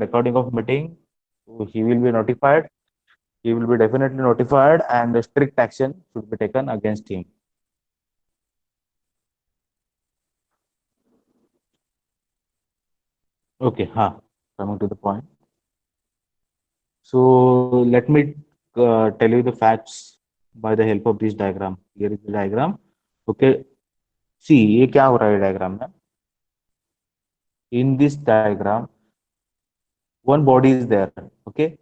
recording of meeting, so he will be notified. He will be definitely notified, and the strict action should be taken against him. Okay, coming to the point. So let me tell you the facts by the help of this diagram. Here is the diagram. Okay, see ये क्या हो रहा है diagram में? In this diagram, one body is there. Okay,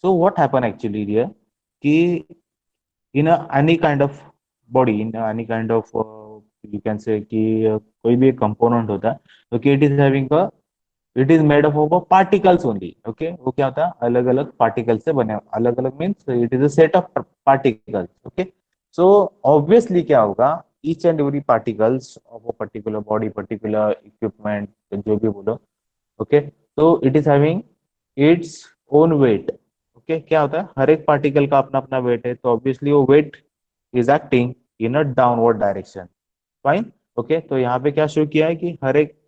so what happened actually here? कि in any kind of body, in any kind of you can say कि कोई भी एक component होता है, okay, it is made up of particles only. Okay, वो क्या होता है? अलग अलग particles से बने, अलग अलग means it is a set of particles. Okay, so obviously क्या होगा? Each and every particles of a particular body, particular equipment, जो भी बोलो, okay, so it is having its own weight. Okay, क्या होता है? हर एक पार्टिकल का अपना अपना वेट है, तो ऑब्वियसली वो weight is acting in a downward direction. Fine. Okay, तो यहाँ पे क्या शो किया है कि हर एक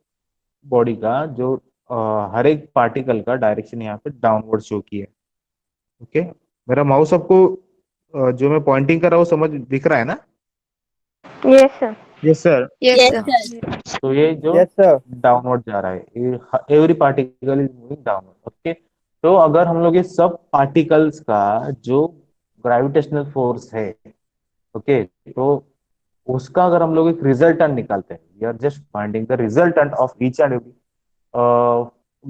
बॉडी का जो हर एक पार्टिकल का डायरेक्शन यहाँ पे डाउनवर्ड शो किया है. ओके, मेरा माउस आपको जो मैं पॉइंटिंग कर रहा हूँ समझ दिख रहा है ना? Yes, sir. Yes sir. Yes, हाँ, sir. तो ये जो Yes, sir. डाउनवर्ड जा रहा है, every particle is moving downward. Okay, तो अगर हम लोग ये सब पार्टिकल्स का जो ग्रेविटेशनल फोर्स है, ओके, तो उसका अगर हम लोग एक रिजल्टेंट निकालते हैं, we are just finding the resultant of each and every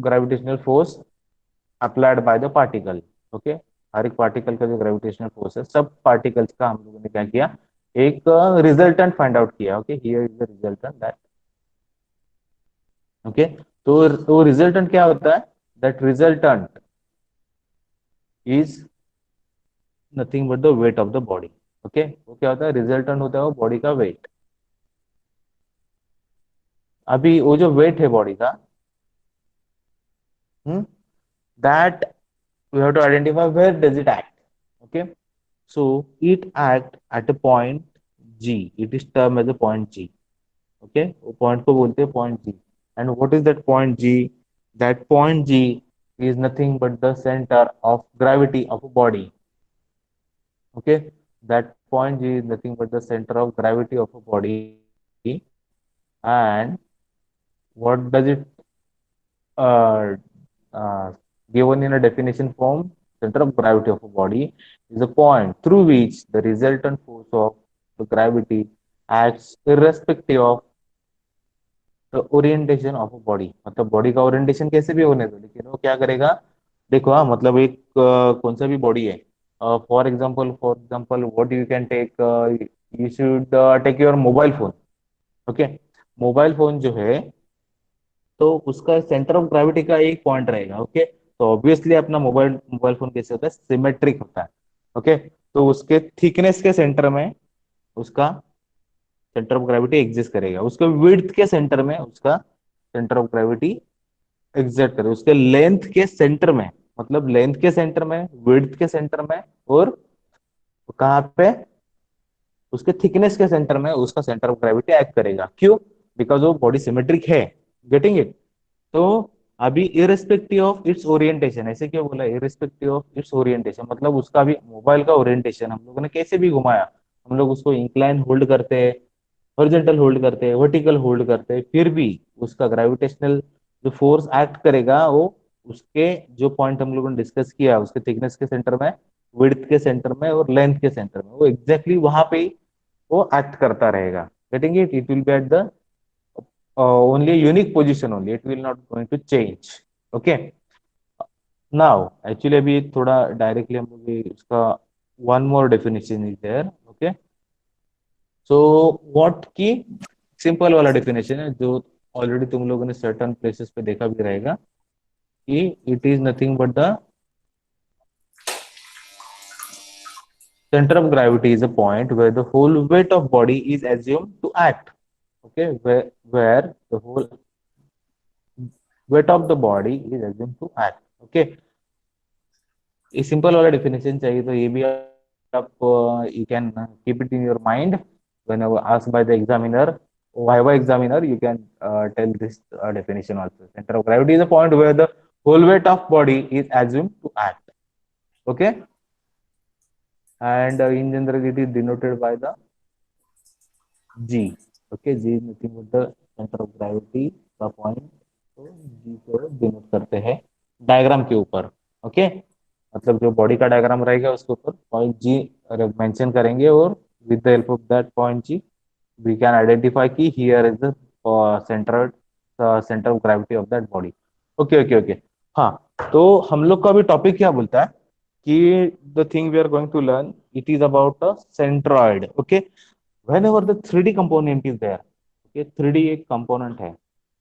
gravitational force applied by the particle. Okay, हर एक पार्टिकल का जो ग्रेविटेशनल फोर्स है, सब पार्टिकल्स का हम लोगों ने क्या किया, एक रिजल्टेंट फाइंड आउट किया. Okay, here is the resultant that. Okay, तो रिजल्टेंट क्या होता है? That resultant is nothing but the weight of the body. Okay, वो क्या होता है? रिजल्टेंट होता है वो बॉडी का वेट. अभी वो जो वेट है बॉडी का, that we have to identify where does it act. Okay, so it act at a point G. It is termed as a point G. Okay, वो point को बोलते हैं point G. And what is that point G? That point G is nothing but the center of gravity of a body. Okay, that point G is nothing but the center of gravity of a body. And what does it uh, uh, given in a definition form? Center of gravity of a body is a point through which the resultant force of the gravity acts irrespective of the orientation of a body. मतलब body का orientation कैसे भी होने दो, लेकिन वो क्या करेगा? देखो, मतलब एक कौन सा भी बॉडी है, for example what you can take, you should take your mobile phone. Okay, mobile phone जो है, तो उसका सेंटर ऑफ ग्रेविटी का एक पॉइंट रहेगा. ओके, तो ऑब्वियसली अपना मोबाइल मोबाइल फोन कैसे होता है? सिमेट्रिक होता है. ओके, तो उसके थिकनेस के सेंटर में उसका सेंटर ऑफ ग्रेविटी एग्जिस्ट करेगा, उसके विड्थ के सेंटर में उसका सेंटर ऑफ ग्रेविटी एग्जिस्ट करेगा, उसके लेंथ के सेंटर में, मतलब लेंथ के सेंटर में, विड्थ के सेंटर में, और कहाँ पे? उसके थिकनेस के सेंटर में उसका सेंटर ऑफ ग्रेविटी एक्ट करेगा. क्यों? बिकॉज वो बॉडी सिमेट्रिक है. Getting it? तो अभी इरेस्पेक्टिव ऑफ इट्स ओरिएंटेशन, ऐसे क्यों बोला इरेस्पेक्टिव ऑफ इट्स ओरिएंटेशन? मतलब उसका भी मोबाइल का ओरिएंटेशन हम लोगों ने कैसे भी घुमाया, हम लोग उसको इंक्लाइन होल्ड करते हैं, हॉरिजॉन्टल होल्ड करते हैं, वर्टिकल होल्ड करते हैं, फिर भी उसका ग्रेविटेशनल जो फोर्स एक्ट करेगा वो उसके जो पॉइंट हम लोगों ने डिस्कस किया, उसके थिकनेस के सेंटर में, विड्थ के सेंटर में और लेंथ के सेंटर में, वो एग्जैक्टली वहां पे ही वो एक्ट करता रहेगा. Getting it? It will be at the only a unique position only. It will not going to change. Okay. Now, actually अभी थोड़ा directly हम लोग इसका one more definition is there. Okay. So what की simple वाला definition है जो already तुम लोगों ने certain places पे देखा भी रहेगा कि it is nothing but the center of gravity is a point where the whole weight of body is assumed to act. Okay, where the whole weight of the body is assumed to act. Okay, ये simple वाला definition चाहिए तो ये भी आप you can keep it in your mind when asked by the examiner, viva examiner, you can tell this definition also. Center of gravity is a point where the whole weight of body is assumed to act. Okay, and in general it is denoted by the G. Okay, G is nothing but the center of gravity का point. तो G को denote करते हैं diagram के ऊपर. Okay, मतलब जो body का डायग्राम रहेगा उसके ऊपर पॉइंट जी मेंशन करेंगे, और with the help of that point G we can identify कि here is the center of gravity of that body. Okay okay okay. हाँ, तो हम लोग का अभी टॉपिक क्या बोलता है कि the thing we are going to learn it is about a centroid. Okay, whenever the 3D component is there. Okay, 3D एक कंपोनेंट है,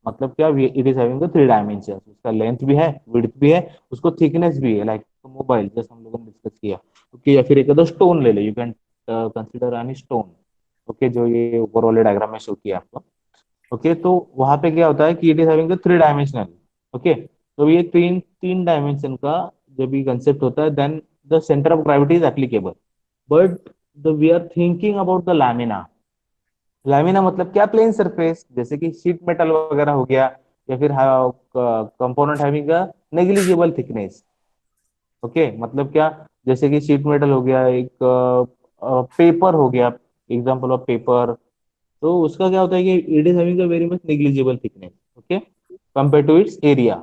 मतलब क्या, it is having the three dimension. उसका लेंथ भी है, विड्थ भी है, उसको थिकनेस भी है, लाइक मोबाइल जैसे हम लोगों ने डिस्कस किया. ओके, या फिर एक अदर स्टोन ले लो, you can consider any stone. Okay, जो ये ऊपर वाले डायग्राम में शो किया आपको. ओके, तो वहां पे क्या होता है कि it is having the three dimensional. Okay, तो ये तीन तीन डायमेंशन का जब ये कंसेप्ट होता है, then the centre of gravity is applicable. But the we are thinking about the lamina. Lamina मतलब क्या, प्लेन सरफेस, जैसे कि शीट मेटल वगैरह हो गया, या फिर component having a negligible thickness. Okay, मतलब क्या, जैसे कि शीट मेटल हो गया, एक पेपर हो गया, एग्जांपल ऑफ पेपर. तो उसका क्या होता है कि it is having a very much negligible thickness. Okay, compare to its area.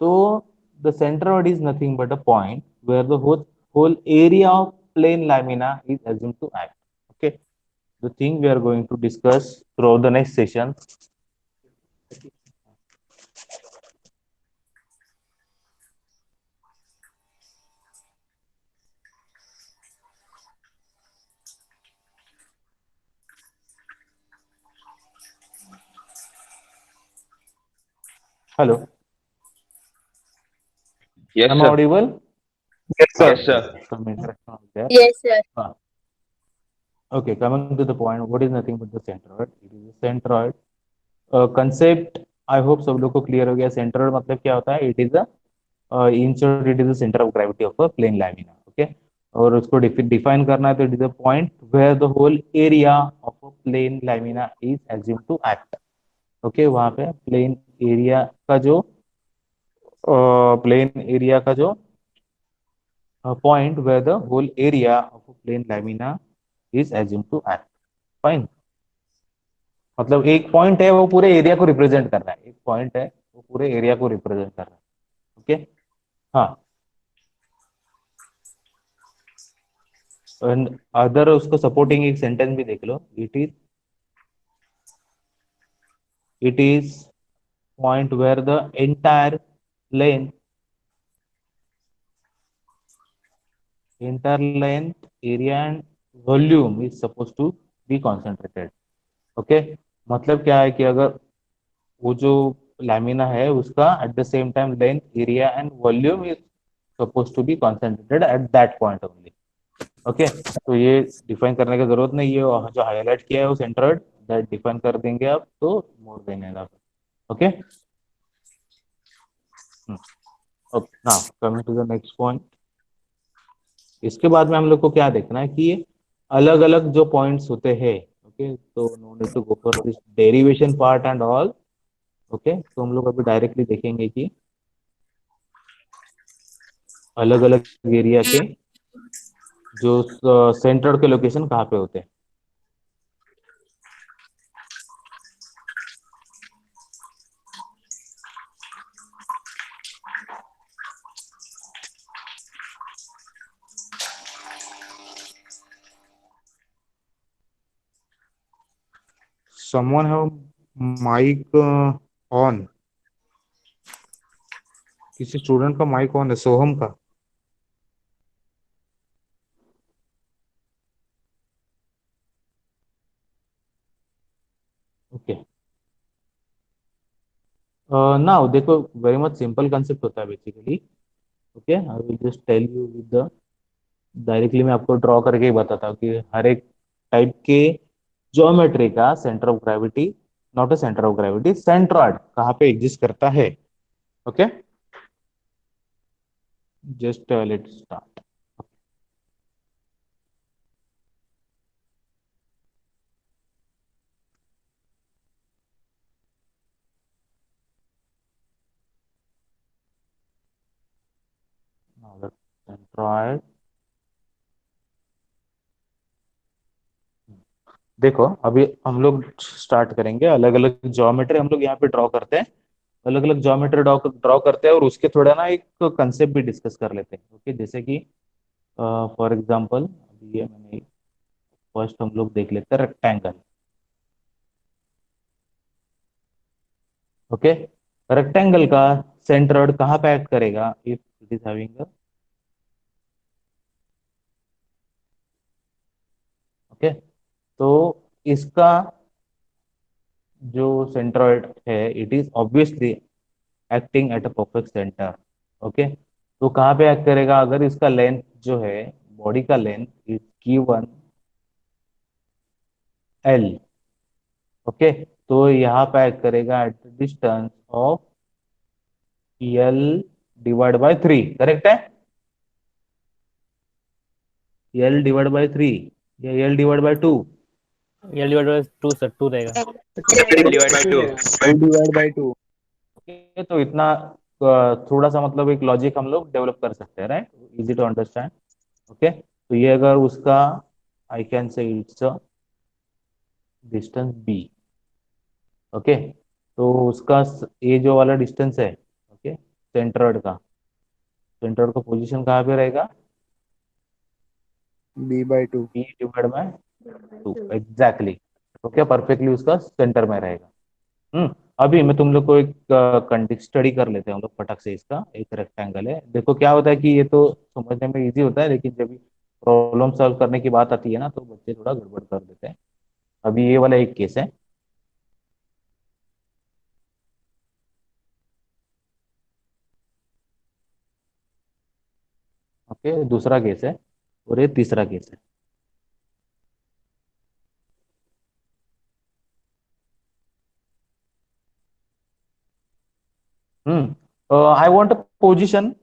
तो the centroid is nothing but a point where the whole area of plane lamina is assumed to act. Okay, the thing we are going to discuss throughout the next session. Hello, Yes, am I sir. audible? Yes, Ah, sir. Yes, yes, sir. some interaction out there. Yes, sir. Ah, okay, coming to the point, what is nothing but the centroid? It is a centroid concept. I hope सब लोग को clear हो गया. Centroid मतलब क्या होता है? It is in short it is the centre of gravity of a plane lamina. Okay, और उसको डिफाइन करना है तो it is a point where the whole area of a plane lamina is assume to act. Okay, वहां पे plane area का जो plane area का जो point where the whole area of a plane lamina is assume to act. Fine, मतलब एक point है वो पूरे एरिया को रिप्रेजेंट कर रहा है. एक पॉइंट है वो पूरे एरिया को रिप्रेजेंट कर रहा है. ओके, हाँ. एंड अदर उसको सपोर्टिंग एक सेंटेंस भी देख लो. It is point where the length length area and volume is suppose to be concentrated. Okay, मतलब क्या है कि अगर वो जो लैमिना है उसका at the same time length area and volume is suppose to be concentrated at that point only. Okay, तो ये डिफाइन करने की जरूरत नहीं है, और जो हाईलाइट किया है वो सेंटर्ड, दैट डिफाइन कर देंगे आप तो more than enough. Okay, okay, now coming to the next point. इसके बाद में हम लोग को क्या देखना है कि ये अलग अलग जो पॉइंट्स होते हैं. ओके, तो no need to go for this derivation part and all. Okay, तो हम लोग अभी डायरेक्टली देखेंगे कि अलग अलग एरिया के जो सेंटर के लोकेशन कहाँ पे होते हैं. Someone have mic on. किसी स्टूडेंट का माइक ऑन है, सोहम का. ओके, नाउ देखो, वेरी मच सिंपल कंसेप्ट होता है basically. Okay, I will just tell you with the directly मैं आपको ड्रॉ करके ही बताता हूँ कि हर एक टाइप के ज्योमेट्री का centre of gravity, not a centre of gravity, centroid कहाँ पे एग्जिस्ट करता है. Okay, just let start. Centroid. देखो अभी हम लोग स्टार्ट करेंगे, अलग अलग ज्योमेट्री हम लोग यहाँ पे ड्रॉ करते हैं, अलग अलग ज्योमेट्री ड्रॉ ड्रॉ करते हैं और उसके थोड़ा ना एक कंसेप्ट भी डिस्कस कर लेते हैं। ओके, जैसे कि फॉर एग्जांपल अभी ये मैंने फर्स्ट हम लोग देख लेते हैं रेक्टेंगल। ओके, रेक्टेंगल का सेंटर्ड कहाँ पे एक्ट करेगा if it is having. Okay, तो इसका जो सेंट्रॉइड है it is obviously acting at a perfect centre. Okay, तो कहाँ पे एक्ट करेगा, अगर इसका लेंथ जो है, बॉडी का length is given L. Okay, तो यहाँ पे एक्ट करेगा at the distance of L divide by 3, correct है? एल डिवाइड बाय 3 या L divide by 2? L divide by 2 sir, 2 रहेगा। Divide by 2। Divide by 2। Okay, तो इतना थोड़ा सा मतलब एक लॉजिक हम लोग डेवलप कर सकते हैं, right? Easy to understand. Okay, तो ये अगर उसका I can say its distance B. Okay, तो उसका ये जो वाला डिस्टेंस है, ओके, सेंट्रोइड का, सेंट्रोइड का पोजीशन कहाँ पे रहेगा? b/2। B divide by 2, exactly. Okay, perfectly उसका सेंटर में रहेगा। अभी मैं तुम लोग को एक कंटेक्स्ट स्टडी कर लेते हैं हम लोग फटक से। इसका एक रेक्टेंगल है, देखो क्या होता है कि ये तो समझने में इजी होता है, लेकिन जब प्रॉब्लम सॉल्व करने की बात आती है ना तो बच्चे थोड़ा गड़बड़ कर देते हैं। अभी ये वाला एक केस है। ओके, दूसरा केस है और ये तीसरा केस है। I want a position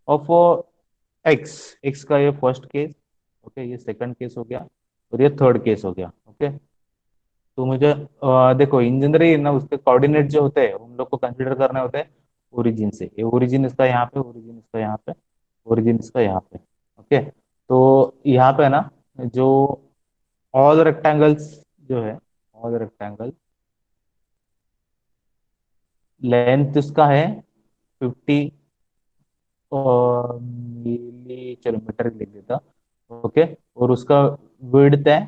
of x. X का ये फर्स्ट केस, ओके, ये सेकंड केस हो गया और ये थर्ड केस हो गया। ओके, तो मुझे देखो इंजीनियरिंग ना उसके कोऑर्डिनेट जो होते हैं हम लोग को कंसीडर करने होते हैं ओरिजिन से। ये ओरिजिन इसका यहाँ पे, ओरिजिन इसका यहाँ पे, ओरिजिन इसका यहाँ पे। ओके, तो यहाँ पे ना जो ऑल रेक्टेंगल्स जो है, ऑल रेक्टेंगल लेंथ इसका है 50 मिली, चलो मीटर लिख देता। ओके, और उसका विड्थ है,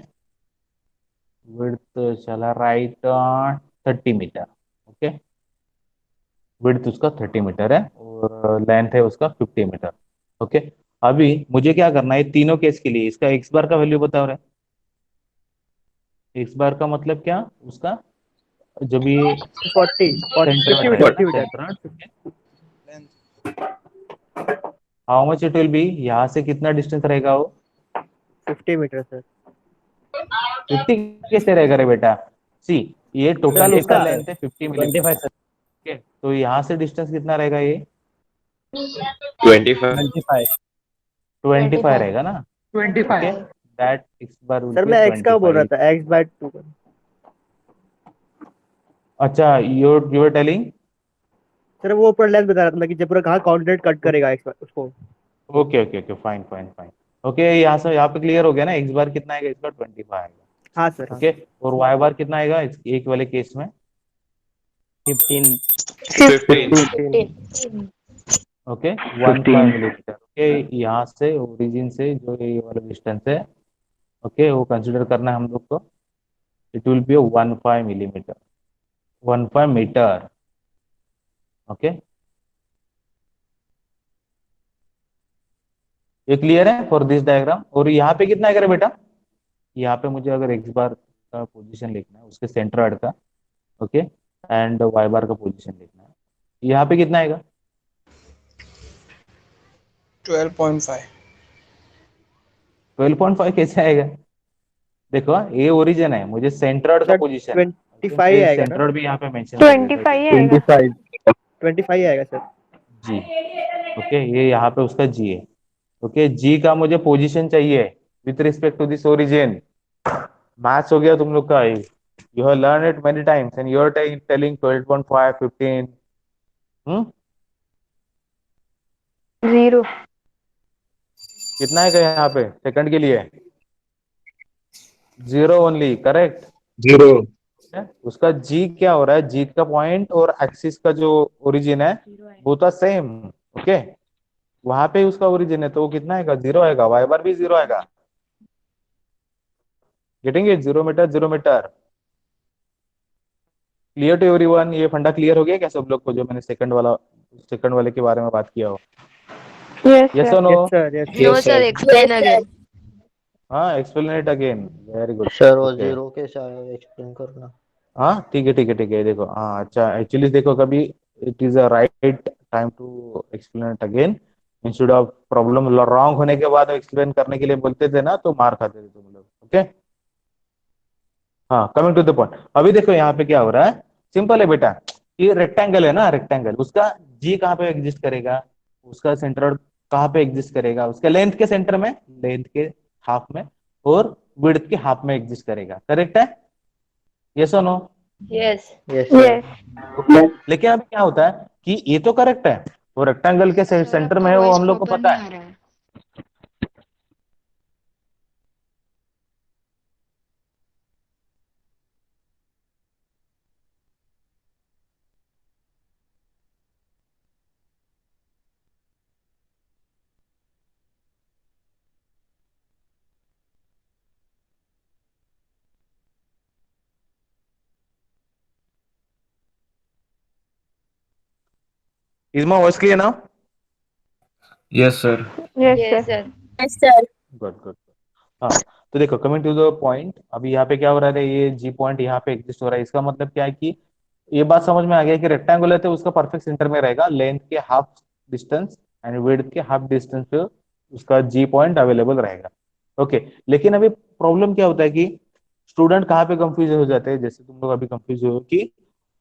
विड्थ चला राइट 30 मीटर। ओके, विड्थ उसका 30 मीटर है और लेंथ है उसका 50 मीटर। ओके, अभी मुझे क्या करना है तीनों केस के लिए, इसका एक्स बार का वैल्यू बता रहा है। एक्स बार का मतलब क्या उसका, जब ये 40 सेंटर 50 मीटर, रहेगा ना 50 metre. Centre, how much it will be, यहाँ से कितना डिस्टेंस रहेगा वो? 50 मीटर सर। 50 कैसे रहेगा रे बेटा? सी, ये टोटल उसका 25 लेंथ है 50 मिलीमीटर। 25 सर। ओके, तो यहाँ से डिस्टेंस कितना रहेगा ये? 25। 25 25 रहेगा ना? 25। Okay, that X bar will sir, be मैं एक्स का बोल रहा 25। था, एक्स बाय 2। अच्छा, you're telling, सर वो ऊपर लेंथ बता रहा था मैं कि जब पूरा कहाँ कोऑर्डिनेट कट करेगा एक्स उसको। Okay okay okay, fine fine fine. Okay, यहाँ से यहाँ पे क्लियर हो गया ना, एक्स बार कितना आएगा इसका? 25 आएगा। हाँ सर, हाँ। ओके, और वाई बार कितना आएगा एक वाले केस में? 15। 15। Okay, 15 millimetre. ओके, यहाँ से ओरिजिन से जो ये वाला डिस्टेंस है, ओके, वो कंसिडर करना है हम लोग को। It will be 15 millimetre, 15 metre. Okay, ये क्लियर है फॉर दिस डायग्राम? और यहाँ पे कितना आएगा रे बेटा? यहाँ पे मुझे अगर एक्स बार का पोजीशन लिखना है उसके सेंट्रॉइड का, ओके, एंड वाई बार का पोजीशन लिखना है, यहाँ पे कितना आएगा? 12.5। 12.5 कैसे आएगा? देखो ये ओरिजिन है, मुझे सेंट्रॉइड का सर पोजीशन है, 25 आएगा ना? सेंट्रॉइड भी यहाँ पे मेंशन कर देता 25 है। आएगा। 25 आएगा सर। जी, ओके, ये यहाँ पे उसका जी है। ओके, जी का मुझे पोजीशन चाहिए with respect to this origin. Maths हो गया तुम लोग का, you have learn it many times and you are telling 12.5, 15। Hmm 0। कितना है यहाँ पे सेकंड के लिए? 0 ओनली, करेक्ट। 0। उसका जी क्या हो रहा है, जी का पॉइंट और एक्सिस का जो ओरिजिन है वो तो सेम। ओके, वहां पे उसका ओरिजिन है तो वो कितना आएगा, 0 आएगा। वाई बार भी 0 आएगा। Getting it? 0 metre 0 metre. Clear to everyone? ये फंडा क्लियर हो गया क्या सब लोग को, जो मैंने सेकंड वाले के बारे में बात किया हो? Yes, yes sir. और नो? Yes sir, yes Yes, No, sir. sir, explain again. हाँ, explain it again. Very good. Sir वो ओके, जीरो कैसे आया एक्सप्लेन करना। हाँ ठीक है ठीक है ठीक है। देखो, हाँ अच्छा, एक्चुअली देखो, कभी it is a right time to explain it again, instead of problem wrong होने के बाद एक्सप्लेन करने के लिए बोलते थे ना, तो मार खाते थे तुम लोग। ओके, हाँ, कमिंग टू द पॉइंट। अभी देखो यहाँ पे क्या हो रहा है, सिंपल है बेटा। ये रेक्टेंगल है ना, रेक्टेंगल, उसका जी कहाँ पे एग्जिस्ट करेगा, उसका सेंटर कहाँ पे एग्जिस्ट करेगा, उसके लेंथ के सेंटर में, लेंथ के हाफ में, और विड्थ के हाफ में एग्जिस्ट करेगा। करेक्ट है? यस और no? Yes. Yes sir. Yes. Okay, लेकिन अभी क्या होता है कि ये तो करेक्ट है, वो रेक्टेंगल के Sir, सेंटर में आपका है, वो वॉइस हम लोग को प्रॉपर पता नहीं है। आ रहा है। Is my voice clear now? Yes, sir. Yes, Yes, sir. sir. Good good. हाँ, तो देखो, कमिंग टू द पॉइंट, अभी यहाँ पे क्या हो रहा है, ये जी पॉइंट यहाँ पे एग्जिस्ट हो रहा है। इसका मतलब क्या है कि ये बात समझ में आ गया कि रेक्टेंगुलर है तो उसका परफेक्ट सेंटर में रहेगा, लेंथ के हाफ डिस्टेंस एंड विड्थ के हाफ डिस्टेंस पे उसका जी पॉइंट अवेलेबल रहेगा। ओके, लेकिन अभी प्रॉब्लम क्या होता है कि स्टूडेंट कहाँ पे कंफ्यूज हो जाते हैं, जैसे तुम लोग अभी कंफ्यूज हो कि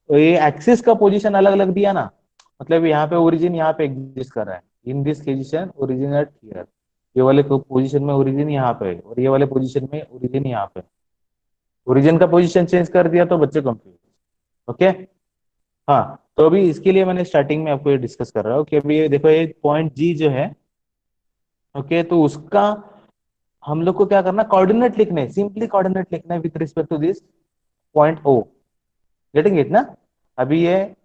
ये एक्सिस का पोजीशन अलग अलग दिया ना, मतलब यहाँ पे ओरिजिन यहाँ पे एग्जिस्ट कर रहा है, in this position origin at here, ये वाले पोजीशन में ओरिजिन यहाँ पे है, और ये वाले पोजीशन में ओरिजिन यहाँ पे। ओरिजिन का पोजीशन चेंज कर दिया तो बच्चे कंफ्यूज। ओके, हाँ, तो अभी इसके लिए मैंने स्टार्टिंग में आपको ये डिस्कस कर रहा हूँ कि अभी ये देखो, ये पॉइंट जी जो है, ओके, तो उसका हम लोग को क्या करना, कोऑर्डिनेट लिखने, सिंपली कोऑर्डिनेट लिखना है with respect to this point O. Getting it ना? अभी ये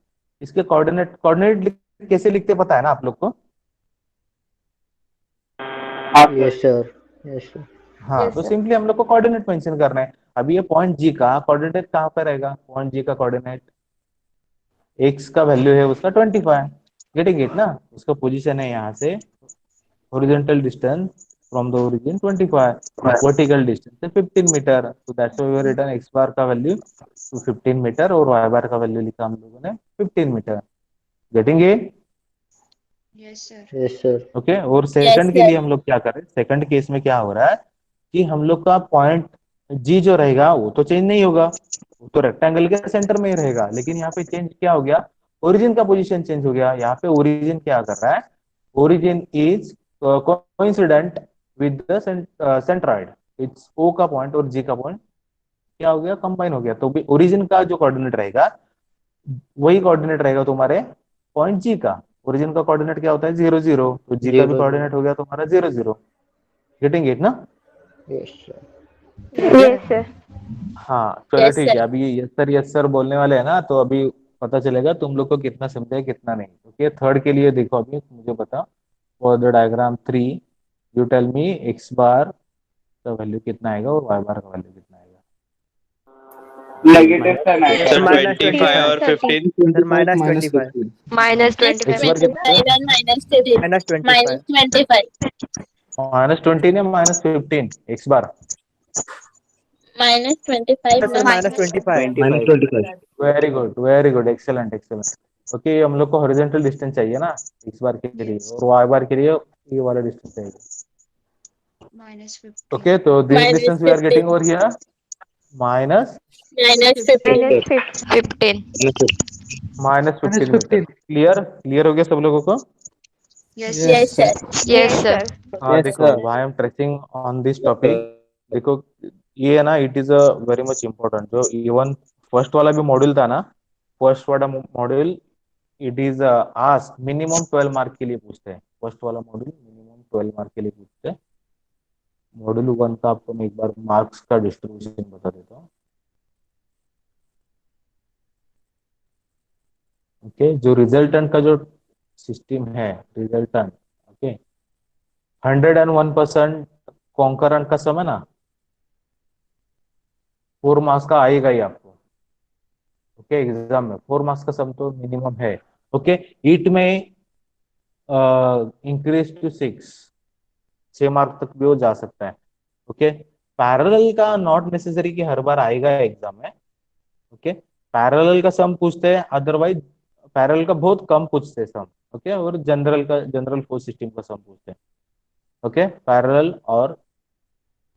इसके कोऑर्डिनेट कैसे लिखते पता है ना आप लोग को? Yes sir. Yes sir. हाँ, Yes, तो sir. सिंपली हम लोग को कोऑर्डिनेट मेंशन करना है। अभी ये पॉइंट जी का कोऑर्डिनेट कहाँ पे रहेगा, पॉइंट जी का कोऑर्डिनेट, एक्स का वैल्यू है उसका 25। गेटिंग इट ना? उसका पोजीशन है यहाँ से, horizontal distance from the origin 25, vertical distance है 15 मीटर, so that's why we have written x bar का वैल्यू to 15 मीटर और y bar का वैल्यू लिखा हम लोगों ने 15 metre. Getting it? Yes, sir. Yes sir. Okay, और सेकंड के लिए हम लोग क्या करें, सेकंड केस में क्या हो रहा है कि हम लोग का पॉइंट जी जो रहेगा वो तो चेंज नहीं होगा, वो तो रेक्टेंगल के सेंटर में ही रहेगा, लेकिन यहाँ पे चेंज क्या हो गया, ओरिजिन का पोजीशन चेंज हो गया। यहाँ पे ओरिजिन क्या कर रहा है, origin is coincident with the centroid, it's O का पॉइंट और जी का पॉइंट क्या हो गया, कंबाइन हो गया। तो ओरिजिन का जो कोऑर्डिनेट रहेगा वही कोऑर्डिनेट रहेगा तुम्हारे पॉइंट जी का। ओरिजिन का कोऑर्डिनेट क्या होता है, 0 0, तो जी का भी 0 कोऑर्डिनेट हो गया तुम्हारा 0 0। गेटिंग इट ना? Yes sir. ठीक है, Yes, sir. हाँ चलो ठीक है। अभी यस सर बोलने वाले हैं ना, तो अभी पता चलेगा तुम लोग को कितना समझा है कितना नहीं। ओके, थर्ड के लिए देखो, अभी मुझे बता, for the diagram 3 you tell me X bar का वैल्यू कितना आएगा और वाई बार का वैल्यू कितना आएगा। Negative sir, Yes, sir. Sir, sir. 25 or 15? Sir minus minus 25, 15. Minus X 25. Bar कितना है? माइनस 25, -20 ने -15 X bar. Sir minus 25। Minus 25. Very good, excellent excellent. Okay, हम लोग को हॉरिजॉन्टल डिस्टेंस चाहिए ना एक्स बार के लिए, Yes. और वाई बार के लिए ये वाला डिस्टेंस चाहिए। -15. ओके, तो this distance we are getting over here minus Minus 15. -15 metre. Clear हो गया सब लोगों को? Yes, Yes, sir. Yes, sir. हाँ, यस देखो, sir. Why I am tracing on this topic, देखो ये है ना, it is a very much important. जो इवन फर्स्ट वाला भी मॉड्यूल था ना, फर्स्ट वाला module, it is ask minimum 12 mark के लिए पूछते हैं, फर्स्ट वाला मॉड्यूल मिनिमम 12 मार्क के लिए पूछते हैं। मॉड्यूल 1 का आपको मैं एक बार मार्क्स का डिस्ट्रीब्यूशन बता देता हूँ। ओके, जो रिजल्टेंट का जो सिस्टम है, रिजल्टेंट, ओके, 101% कॉन्करेंट का सम है ना, 4 मार्क्स का आएगा ही आपको। ओके, एग्जाम में 4 मार्क्स का सम तो मिनिमम है। ओके, इट में इंक्रीज टू 6 मार्क तक भी वो जा सकता है। ओके, पैरेलल का नॉट नेसेसरी कि हर बार आएगा एग्जाम में। ओके, पैरेलल का सम पूछते हैं, अदरवाइज पैरेलल का बहुत कम पूछते हैं सम। ओके, और जनरल फोर्स सिस्टम का सम पूछते हैं। ओके, पैरेलल और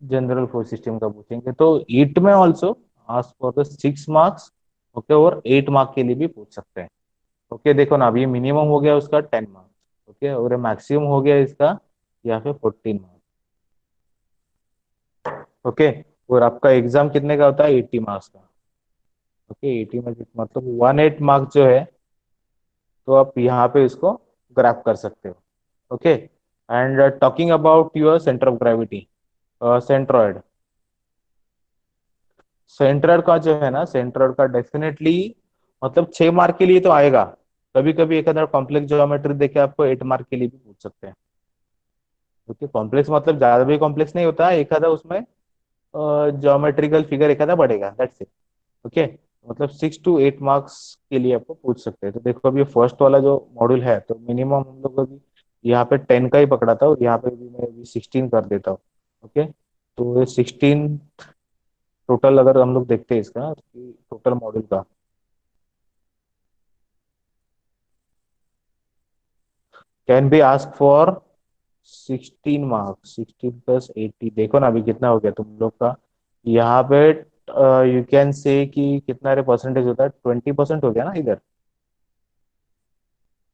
जनरल फोर्स सिस्टम का पूछेंगे। तो ईट में also ask for the 6 marks. Okay, और 8 मार्क के लिए भी पूछ सकते हैं। ओके, देखो ना, अभी मिनिमम हो गया उसका 10 मार्क्स। ओके, और मैक्सिमम हो गया इसका या फिर 14 मार्क्स। ओके, और आपका एग्जाम कितने का होता है? 80 मार्क्स का। ओके, 80 में मतलब 18 मार्क्स जो है, तो आप यहाँ पे इसको ग्रैप कर सकते हो। Okay, and talking about your centre of gravity, centroid. Centroid का जो है ना, सेंट्रॉइड का डेफिनेटली मतलब 6 मार्क के लिए तो आएगा। कभी कभी एक आधा कॉम्प्लेक्स ज्योमेट्री देके आपको 8 मार्क के लिए भी पूछ सकते हैं। क्योंकि कॉम्प्लेक्स मतलब ज्यादा भी कॉम्प्लेक्स नहीं होता, एक आधा उसमें ज्योमेट्रिकल फिगर एक आधा बढ़ेगा, दैट्स इट। ओके, मतलब 6 to 8 मार्क्स के लिए आपको पूछ सकते हैं। तो देखो, अभी फर्स्ट वाला जो मॉड्यूल है, तो मिनिमम हम लोग अभी यहाँ पे 10 का ही पकड़ा था, और यहाँ पे भी मैं अभी 16 कर देता हूँ। ओके, तो ये 16 टोटल अगर हम लोग देखते हैं इसका टोटल मॉड्यूल का, can be ask for 16 marks. 16 + 80, देखो ना अभी कितना हो गया तुम लोग का यहाँ पे। यू कैन से कि कितना रे परसेंटेज होता है, 20% हो गया ना इधर,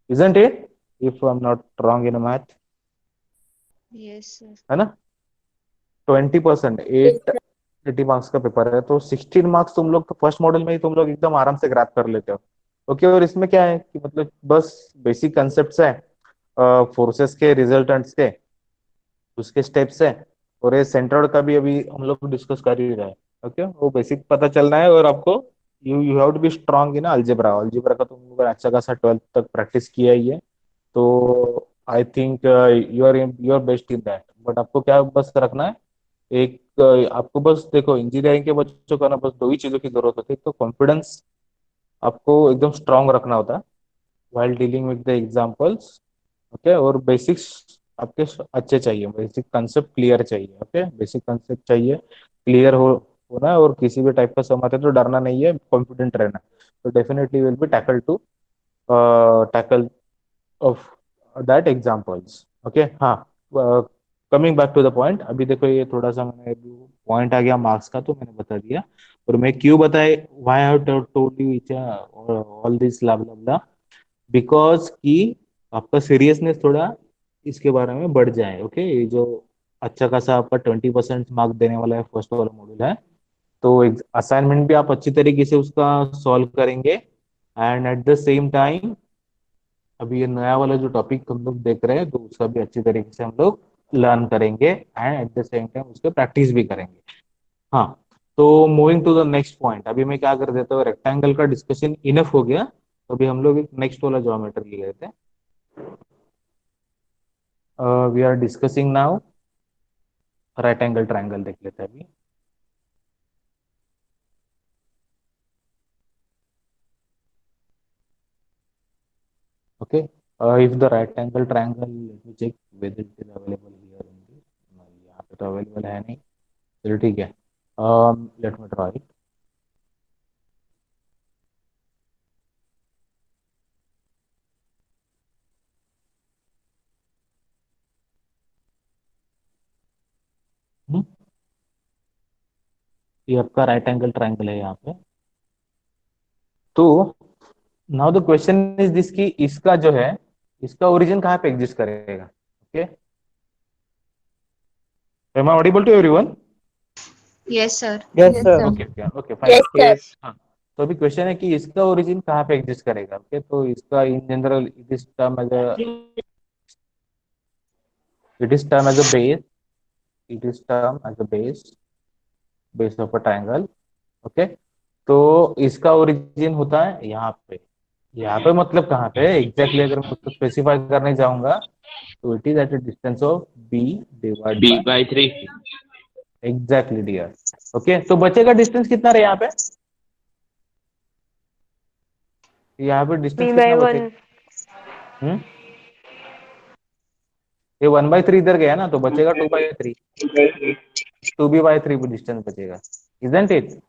isn't it, if I am not wrong in math, Yes, sir. है ना? 20%, 80 मार्क्स का पेपर है, तो 16 मार्क्स तुम लोग तो फर्स्ट मॉडल में ही तुम लोग एकदम आराम से ग्रैप कर लेते हो। ओके, और इसमें क्या है कि मतलब बस बेसिक कंसेप्ट है, फोर्सेस के, रिजल्टेंट्स के, उसके स्टेप्स है, और ये सेंट्रोइड का भी अभी हम लोग डिस्कस कर ही रहे हैं। ओके, वो बेसिक पता चलना है, और आपको you you have to be strong in algebra. Algebra का तुम लोग अच्छा खासा 12th तक प्रैक्टिस किया ही है, तो I think you are best in that. But आपको क्या बस रखना है, एक आपको बस देखो, इंजीनियरिंग के बच्चों का ना बस दो ही चीजों की जरूरत होती है। एक तो कॉन्फिडेंस आपको एकदम स्ट्रांग रखना होता है while dealing with the examples. Okay, और बेसिक्स आपके अच्छे चाहिए, बेसिक कंसेप्ट क्लियर चाहिए। ओके, बेसिक कंसेप्ट चाहिए, क्लियर हो होना है, और किसी भी टाइप का समझ है तो डरना नहीं है, कॉन्फिडेंट रहना है। तो definitely will be tackle of that examples. Okay, हाँ, coming back to the point, अभी देखो ये थोड़ा सा मैंने पॉइंट आ गया मार्क्स का, तो मैंने बता दिया। और मैं क्यों बताए, why I have told you all this blah, because कि आपका सीरियसनेस थोड़ा इसके बारे में बढ़ जाए। ओके, ये जो अच्छा खासा आपका 20% मार्क देने वाला है, फर्स्ट वाला मॉड्यूल है, तो असाइनमेंट भी आप अच्छी तरीके से उसका सॉल्व करेंगे, and at the same time अभी ये नया वाला जो टॉपिक हम लोग देख रहे हैं, तो उसका भी अच्छी तरीके से हम लोग लर्न करेंगे, and at the same time उसके प्रैक्टिस भी करेंगे। हाँ, तो moving to the next point, अभी मैं क्या कर देता हूँ, रेक्टेंगल का डिस्कशन इनफ हो गया, तो अभी हम लोग एक नेक्स्ट वाला ज्योमेट्री ले लेते हैं। We are discussing now right angle triangle, देख लेते हैं अभी। Okay, if the right angle triangle, let me check whether it is available here in this. यहाँ पे तो अवेलेबल है नहीं, चलो ठीक है, लेट मी ट्राई। ये आपका राइट एंगल ट्रायंगल है यहाँ पे। तो now the question is this कि इसका जो है, इसका ओरिजिन कहाँ पे एग्जिस्ट करेगा? Okay, am I audible to everyone? Yes, sir. Yes Yes, sir. sir. Okay, okay, fine. Yes, sir. Yes. हाँ, तो अभी क्वेश्चन है कि इसका ओरिजिन कहाँ पे एग्जिस्ट करेगा। ओके, तो इसका in general it is term as It is termed as a base. It is termed as a base of a triangle. Okay. तो इसका ओरिजिन होता है यहाँ पे मतलब कहाँ पे एग्जैक्टली अगर मैं उसको स्पेसिफाई करने जाऊंगा तो it is at a distance of B divide B by by 3. Exactly dear. Okay, तो बचेगा डिस्टेंस कितना रहे यहाँ पे डिस्टेंस B by कितना 1. बचेगा? ये 1/3 इधर गया ना, तो बचेगा 2/3. 2b/3 डिस्टेंस बचेगा. Isn't it?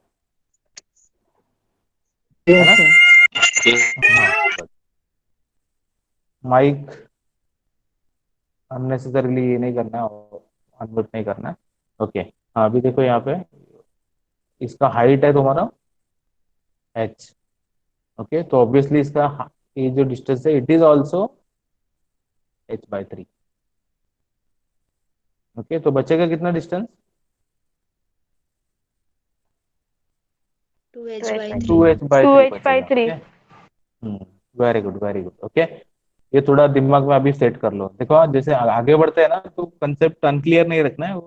है ना? हाँ. माइक अननेसेसरीली ये नहीं करना है, अनम्यूट नहीं करना है. ओके. हाँ, अभी देखो यहाँ पे इसका हाइट है तुम्हारा h. ओके, तो ऑब्वियसली इसका ये जो डिस्टेंस है it is also h/3. Okay, तो बचेगा कितना distance? 2h/3. 2h/3 2h by बचेगा. 3. Okay. Very good, very good. Okay, ये थोड़ा दिमाग में अभी सेट कर लो. देखो जैसे आगे बढ़ते हैं ना तो कंसेप्ट अनक्लियर नहीं रखना है, वो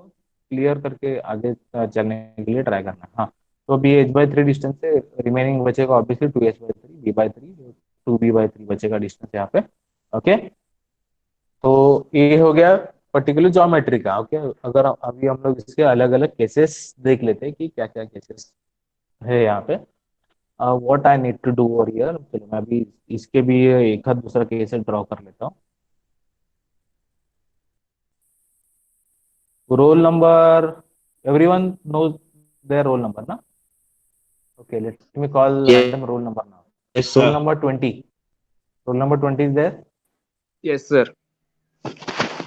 क्लियर करके आगे चलने के लिए ट्राई करना है. हाँ, तो अभी h/3 डिस्टेंस से रिमेनिंग बचेगा ऑब्वियसली 2h/3 b/3 2b/3 बचेगा डिस्टेंस यहाँ पे. ओके, तो ये हो गया पर्टिकुलर ज्योमेट्री का. ओके, अगर अभी हम लोग इसके अलग अलग केसेस देख लेते हैं कि क्या क्या केसेस है यहाँ पे. What I need to do over here. चलो मैं अभी इसके भी एक आध दूसरा केस ड्रॉ कर लेता हूँ. Roll number, everyone knows their roll number ना? Okay, let me call random roll number now. Yes, Roll sir. number 20. Roll number 20 is there? Yes, sir.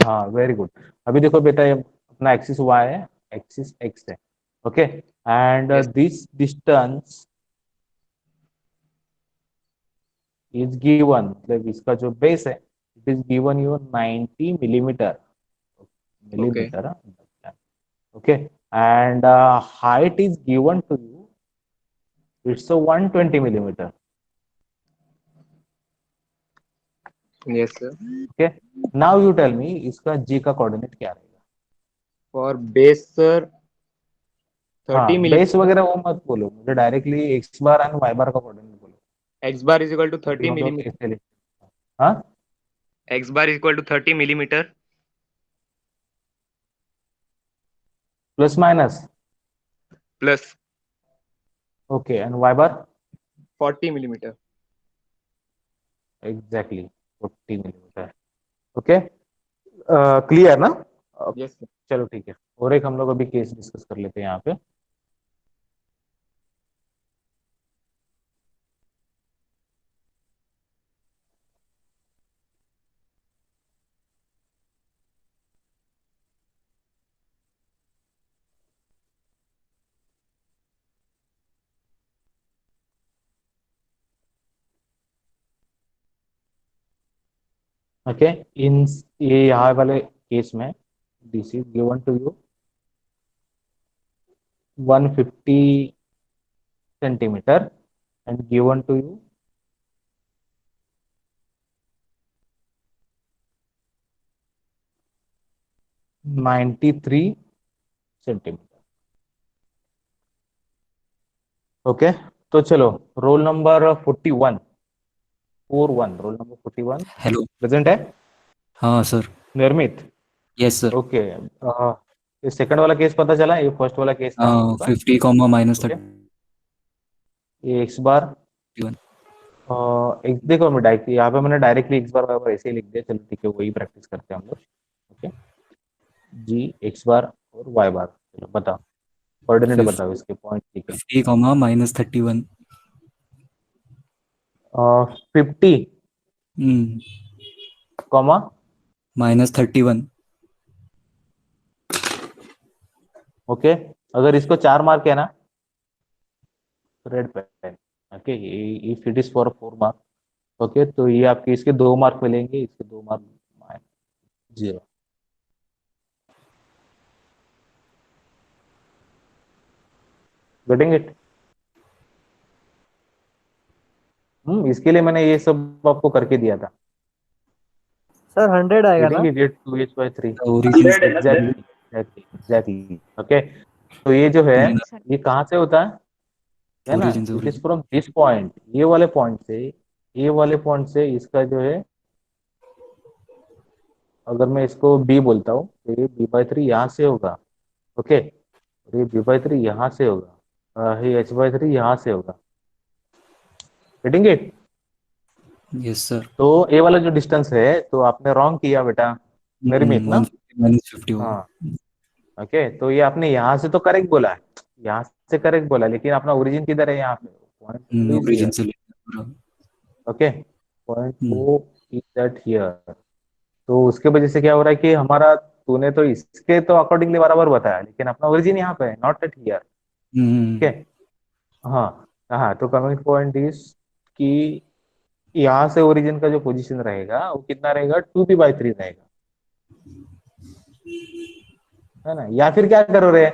हाँ, वेरी गुड. अभी देखो बेटा, ये अपना एक्सिस y है, एक्सिस x है. Okay, and Yes. This distance is given, मतलब इसका जो बेस है it is given you 90 millimetre. Millimetre. Okay, and height is given to you, it's 120 millimetre. Yes, sir. Okay, now you tell me इसका g का coordinate क्या रहेगा? For base, sir, 30 हाँ, millimeter. Base वगैरह वो मत बोलो, मुझे directly x bar and y बार का कोऑर्डिनेट बोलो. X bar is equal to 30 हम लोग millimeter. कैसे लिखते हैं? हाँ, X bar is equal to 30 millimeter. Plus minus. Plus okay, and y bar 40 millimeter. Exactly 40 millimetre. Okay, clear ना? Yes, sir. चलो ठीक है, और एक हम लोग अभी केस डिस्कस कर लेते हैं यहाँ पे. ओके, इन ये यहाँ वाले केस में this is given to you 150 centimetre and given to you 93 centimetre. Okay, तो चलो roll number 41 roll number 41 hello. Present है. हाँ sir. Nirmit. Yes sir. Okay, ये सेकंड वाला केस पता चला, ये फर्स्ट वाला केस था हम लोग का. 50 कॉमा माइनस Okay. 30. ये x बार, 31. देखो मैं डायरेक्टली यहाँ पे मैंने डायरेक्टली x बार y बार ऐसे ही लिख दिया. चलो ठीक है, वही प्रैक्टिस करते हैं हम लोग. ओके, जी x बार और y बार. चलो बताओ कोऑर्डिनेट, बताओ इसके पॉइंट. ठीक है, 50 comma minus 31. 50 comma minus 31. Okay, अगर इसको 4 मार्क है ना, red pen. Okay, if it is for 4 mark, okay, तो ये आपके इसके 2 मार्क मिलेंगे, इसके 2 मार्क 0. Getting it? इसके लिए मैंने ये सब आपको करके दिया था. सर 100 आएगा ना? Getting it 2h/3 origin से exactly okay तो ये जो है minus ये कहाँ से होता है ना origin से it is origin from this point ये वाले पॉइंट से इसका जो है अगर मैं इसको बी बोलता हूँ तो ये b/3 यहाँ से होगा ओके और ये b/3 यहाँ से होगा ये h/3 यहाँ से होगा गेटिंग इट yes sir तो ये वाला जो डिस्टेंस है तो आपने रॉन्ग किया बेटा मेरी मित ना 150 minus 50 होगा हाँ ओके तो ये आपने यहाँ से तो करेक्ट बोला है यहाँ से करेक्ट बोला लेकिन अपना ओरिजिन किधर है यहाँ पे पॉइंट origin से लेना पूरा okay point O is that here तो उसके वजह से क्या हो रहा है कि हमारा तूने तो इसके तो अकॉर्डिंगली बराबर बताया लेकिन अपना ओरिजिन यहाँ पे है नॉट एट हियर ओके हाँ हाँ तो कमिंग पॉइंट इज कि यहाँ से ओरिजिन का जो पोजीशन रहेगा वो कितना रहेगा 2p/3 रहेगा है ना या फिर क्या करो रे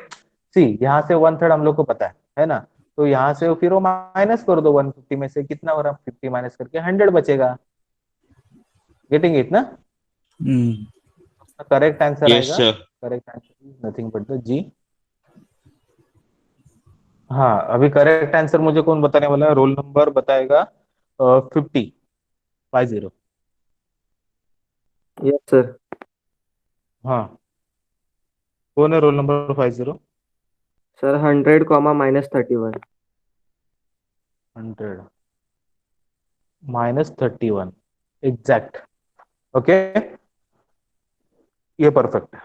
सी यहाँ से 1/3 हम लोग को पता है ना तो यहाँ से फिर वो माइनस कर दो 150 में से कितना हो रहा 50 माइनस करके 100 बचेगा गेटिंग इट ना करेक्ट आंसर आएगा correct answer is nothing but the जी हाँ अभी करेक्ट आंसर मुझे कौन बताने वाला है रोल नंबर बताएगा 50 यस सर। हाँ कौन है roll number 50 sir 100 comma -31 100 -31 exact okay ये परफेक्ट है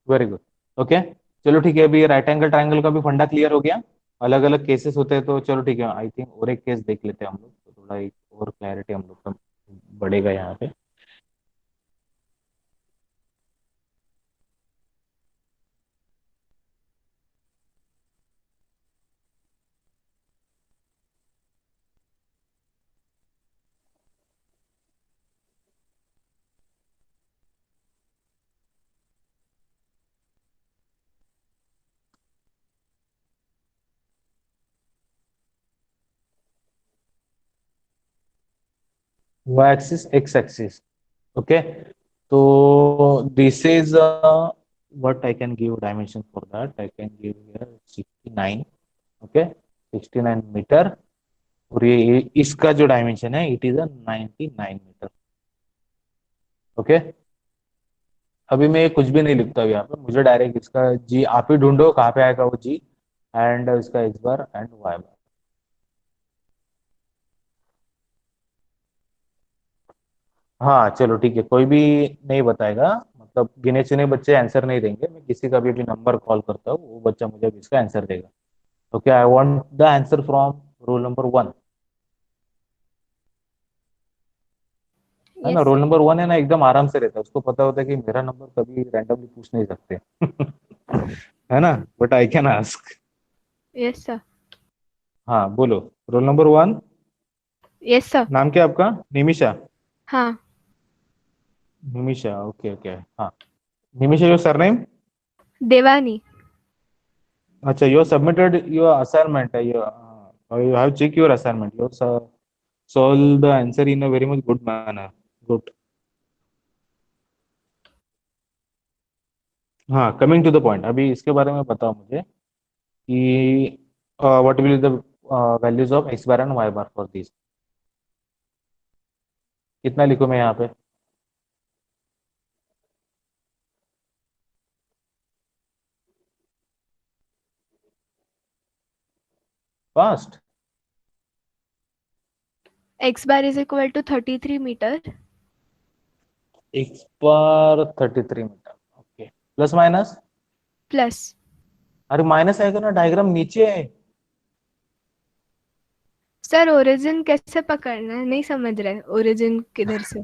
वेरी गुड ओके चलो ठीक है अभी राइट एंगल ट्रायंगल का भी फंडा क्लियर हो गया अलग अलग केसेस होते हैं तो चलो ठीक है आई थिंक और एक केस देख लेते हैं हम लोग तो थोड़ा एक और क्लैरिटी हम लोग का बढ़ेगा यहाँ पे y axis x axis okay so this is what I can give dimension for that I can give here 69 okay 69 metre और ये इसका जो डायमेंशन है it is a 99 metre okay अभी मैं कुछ भी नहीं लिखता यहाँ पे मुझे डायरेक्ट इसका जी आप ही ढूंढो कहाँ पे आएगा वो जी एंड इसका x बार एंड y बार हाँ चलो ठीक है कोई भी नहीं बताएगा मतलब गिने चुने बच्चे आंसर नहीं देंगे मैं किसी का भी नंबर कॉल करता हूँ वो बच्चा मुझे इसका आंसर देगा okay I want the answer from roll number 1 है ना रोल नंबर 1 है ना एकदम आराम से रहता है उसको पता होता है कि मेरा नंबर कभी रैंडमली पूछ नहीं सकते है ना but I can ask yes sir. हाँ बोलो रोल नंबर 1 यस सर। नाम क्या आपका निमिषा हाँ। निमिषा ओके ओके हाँ निमिषा योर सरनेम देवानी। अच्छा you submitted your assignment you have checked your assignment you have solved the answer in a very much good manner good हाँ coming to the point अभी इसके बारे में बताओ मुझे कि what will be the values of x bar and y bar for this कितना लिखूं मैं यहाँ पे fast x bar is equal to 33 meter x bar 33 metre okay plus minus plus. अरे माइनस आएगा ना डायग्राम नीचे है सर ओरिजिन कैसे पकड़ना है नहीं समझ रहे ओरिजिन किधर से।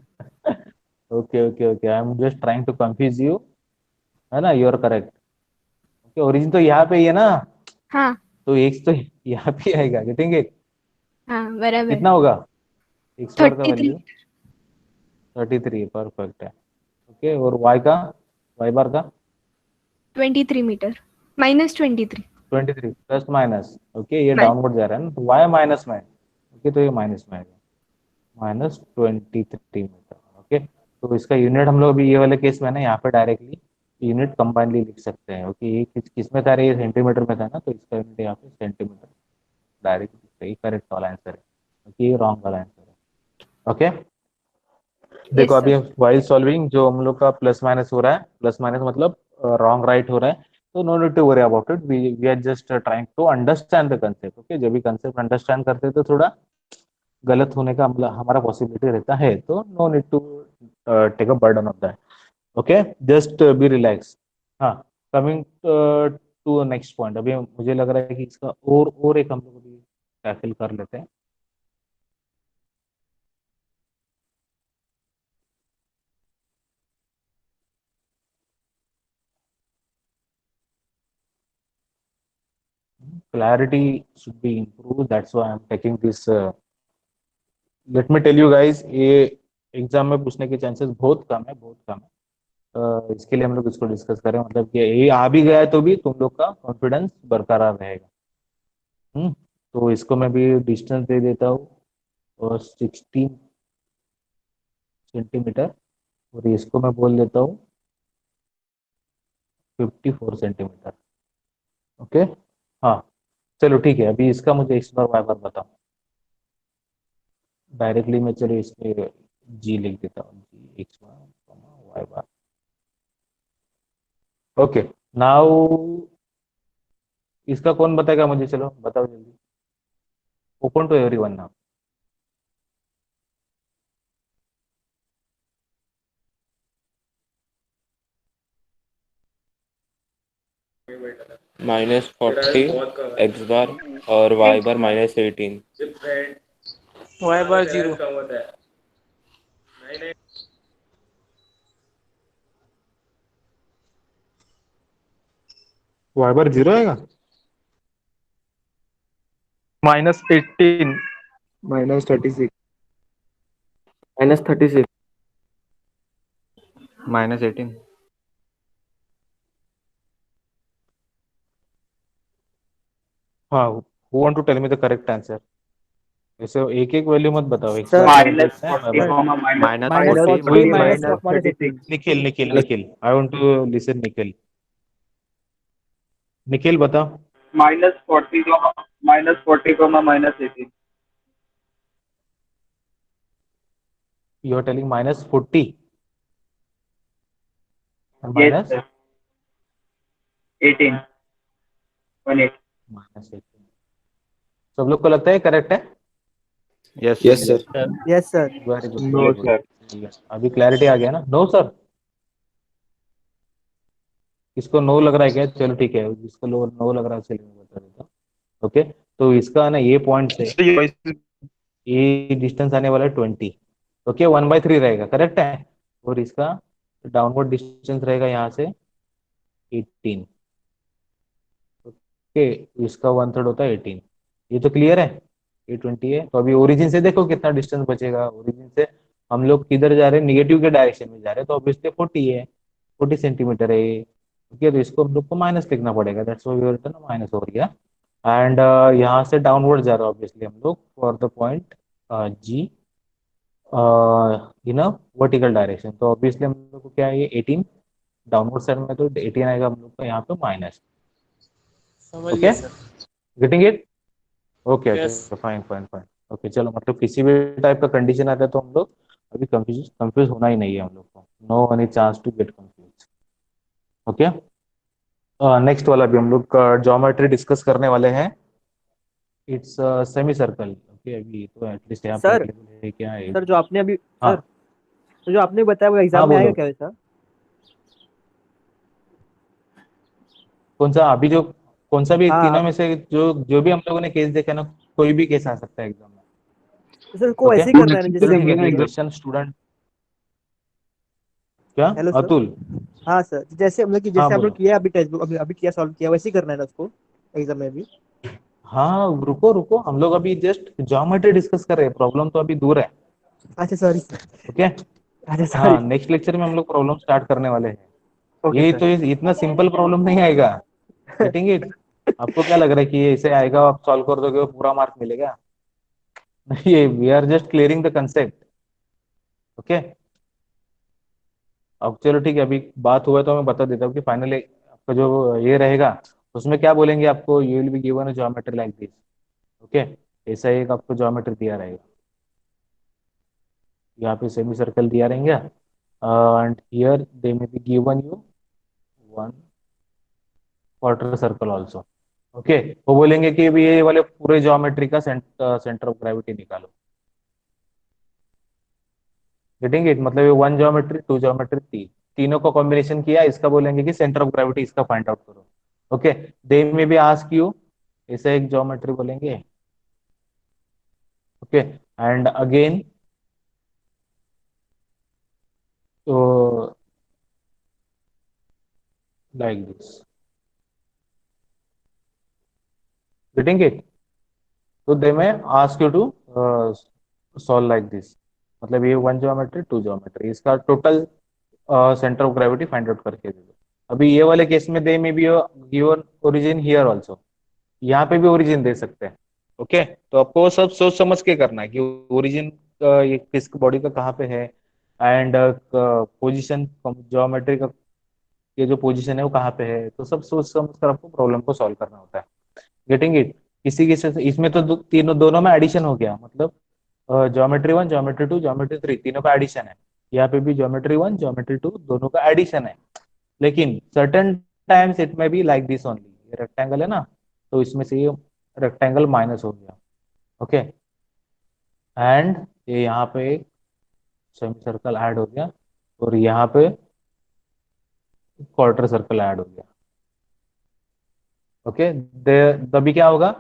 Okay okay okay I am just trying to confuse you है ना you are correct okay origin तो यहाँ पे ही है ना हाँ तो x तो यहाँ पे आएगा गेटिंग इट हाँ बराबर। कितना होगा x बार का 33 वैल्यू 33 परफेक्ट है ओके और y बार का 23 मीटर -23 23 प्लस माइनस ओके ये डाउनवर्ड जा रहा है ना तो y माइनस में ओके तो ये माइनस में आएगा -23 मीटर ओके, तो इसका यूनिट हम लोग अभी ये वाले केस में ना यहाँ पे डायरेक्टली यूनिट कंबाइनली लिख सकते हैं। ओके, ये किस में था रे, ये सेंटीमीटर में था ना, तो इसका यूनिट यहाँ पे सेंटीमीटर डायरेक्ट लिख, करेक्ट वाला आंसर है, ओके, ये रॉन्ग वाला आंसर है। ओके, देखो Yes, अभी sir. वाइल सॉल्विंग जो हम लोग का प्लस माइनस हो रहा है, प्लस माइनस मतलब रॉन्ग राइट हो रहा है, तो no need to worry about it, we are just trying to understand the concept. Okay, जब भी कंसेप्ट अंडरस्टैंड करते हैं तो थोड़ा गलत होने का हमारा पॉसिबिलिटी रहता है, तो no need to take a burden of that. Okay, just be relax. हाँ, कमिंग टू नेक्स्ट पॉइंट, अभी मुझे लग रहा है कि इसका और एक हम लोग अभी टैकल कर लेते हैं। Clarity should be improved. That's why I'm taking this. Let me tell you guys, ये एग्जाम में पूछने के चांसेस बहुत कम है, बहुत कम है। इसके लिए हम लोग इसको डिस्कस करें, मतलब कि ये आ भी गया है तो भी तुम लोग का कॉन्फिडेंस बरकरार रहेगा। तो इसको मैं भी डिस्टेंस दे देता हूँ और 16 सेंटीमीटर, और इसको मैं बोल देता हूँ 54 सेंटीमीटर। ओके, हाँ, चलो ठीक है, अभी इसका मुझे एक्स बार वाई बार बताओ। डायरेक्टली मैं चलो इसमें जी लिख देता हूँ, G X bar Y bar. Okay, now इसका कौन बताएगा मुझे, चलो बताओ जल्दी, open to everyone now. -40 X bar और Y bar -18। Y bar 0. Y bar 0 आएगा, -18 -36 -36 -18। हाँ, who want to tell me the correct answer? ऐसे एक एक वैल्यू मत बताओ, X Sir, bar -40 -18 Nikhil Nikhil Nikhil, I want to listen Nikhil. Nikhil बताओ। -40 -18 you are telling -40 yes sir 18 18 -18, सब लोग को लगता है करेक्ट है? Yes yes sir Yes sir. Very good, No, very good, sir. ठीक है, अभी क्लैरिटी आ गया ना? नो सर, किसको नो लग रहा है क्या? चलो ठीक है, जिसको नो लग रहा है चलिए मैं बता देता हूँ। ओके, तो इसका ना ये पॉइंट से ये डिस्टेंस आने वाला है 20। ओके, 1/3 रहेगा, करेक्ट है, और इसका डाउनवर्ड डिस्टेंस रहेगा यहाँ से 18। ओके, इसका 1/3 होता है 18। ये तो क्लियर है, ये 20 है, तो अभी ओरिजिन से देखो कितना डिस्टेंस बचेगा। ओरिजिन से हम लोग किधर जा रहे हैं, निगेटिव के डायरेक्शन में जा रहे हैं, तो ऑब्वियसली 40 है, 40 सेंटीमीटर है ये। ओके, तो इसको हम लोग को माइनस लिखना पड़ेगा, that's why we written minus over here. And यहाँ से डाउनवर्ड जा रहा है ऑब्वियसली हम लोग for the point G in a vertical direction, तो ऑब्वियसली हम लोग को क्या है, ये 18 डाउनवर्ड साइड में, तो 18 आएगा हम लोग का यहाँ पे माइनस। समझ ओके, गया sir. Getting it? Okay Yes. Okay, fine fine fine. Okay, चलो, मतलब किसी भी टाइप का कंडीशन आता है तो हम लोग अभी कंफ्यूज होना ही नहीं है हम लोग को, no any chance to get confuse. Okay, next वाला भी हम लोग ज्योमेट्री डिस्कस करने वाले हैं। It's semi circle. ओके, अभी तो एटलीस्ट यहाँ पे सर, अवेलेबल है क्या है? सर जो आपने अभी हाँ सर तो जो आपने बताया वो हाँ, एग्जाम में आएगा बोलो, क्या वैसा? कौन सा अभी जो, कौन सा भी तीनों हाँ, में से जो जो भी हम लोगों ने केस देखा ना, कोई भी केस आ सकता है एग्जाम में। सर को ओके, ऐसे ही करना है ना चलो जैसे ठीक है, कि क्वेश्चन स्टूडेंट, क्या हेलो सर। अतुल? हाँ सर, जैसे हम लोग की हाँ जैसे हम लोग बोलो। किया अभी टेक्स्ट बुक अभी किया सॉल्व किया वैसे ही करना है ना उसको एग्जाम में भी? हाँ, रुको रुको, हम लोग अभी जस्ट ज्योमेट्री डिस्कस कर रहे हैं, प्रॉब्लम तो अभी दूर है। अच्छा सॉरी सर। ओके, अच्छा हाँ, सॉरी। नेक्स्ट लेक्चर में हम लोग प्रॉब्लम स्टार्ट करने वाले हैं। ओके ये सर। तो इतना सिंपल प्रॉब्लम नहीं आएगा, गेटिंग इट? आपको क्या लग रहा है कि ये इसे आएगा, आप सॉल्व कर दोगे वो पूरा मार्क मिलेगा? ये we are just clearing the concept. Okay, अब चलो ठीक है, अभी बात हुआ है तो मैं बता देता हूँ कि फाइनली आपका जो ये रहेगा उसमें क्या बोलेंगे आपको, you will be given a geometry like this. Okay, ऐसा एक आपको ज्योमेट्री दिया रहेगा, यहाँ पे सेमी सर्कल दिया रहेंगे, and here they may be given you one quarter circle also. Okay, वो बोलेंगे कि अभी ये वाले पूरे ज्योमेट्री का सेंटर ऑफ ग्रेविटी निकालो। गेटिंग इट, मतलब ये वन ज्योमेट्री, टू ज्योमेट्री, तीनों का कॉम्बिनेशन किया, इसका बोलेंगे कि सेंटर ऑफ ग्रेविटी इसका फाइंड आउट करो। ओके, दे में भी आस्क यू, ऐसे एक ज्योमेट्री बोलेंगे। ओके, एंड अगेन तो लाइक दिस, गेटिंग इट। तो they may ask you to solve like this, मतलब ये वन ज्योमेट्री, टू ज्योमेट्री, इसका total centre of gravity find out करके दे दो। अभी ये वाले केस में दे में भी गिवन ओरिजिन हियर ऑल्सो, यहाँ पे भी ओरिजिन दे सकते हैं। ओके, तो आपको सब सोच समझ के करना है कि ओरिजिन ये किस बॉडी का कहाँ पे है, एंड पोजीशन ज्योमेट्री का ये जो पोजीशन है वो कहाँ पे है, तो सब सोच समझ कर आपको प्रॉब्लम को सॉल्व करना होता है। Getting it. किसी किसी से इसमें तो तीनों दोनों में एडिशन हो गया, मतलब geometry one, geometry two, geometry three, तीनों का एडिशन है। यहाँ पे भी ज्योमेट्री वन, ज्योमेट्री टू, दोनों का एडिशन है। लेकिन सर्टेन टाइम्स इट में बी लाइक दिस ओनली, ये रेक्टेंगल है ना, तो इसमें से ये रेक्टेंगल माइनस हो गया। ओके, एंड ये यहाँ पे एक सेमी सर्कल ऐड हो गया, और यहाँ पे क्वार्टर सर्कल ऐड हो गया। ओके, तभी क्या होगा,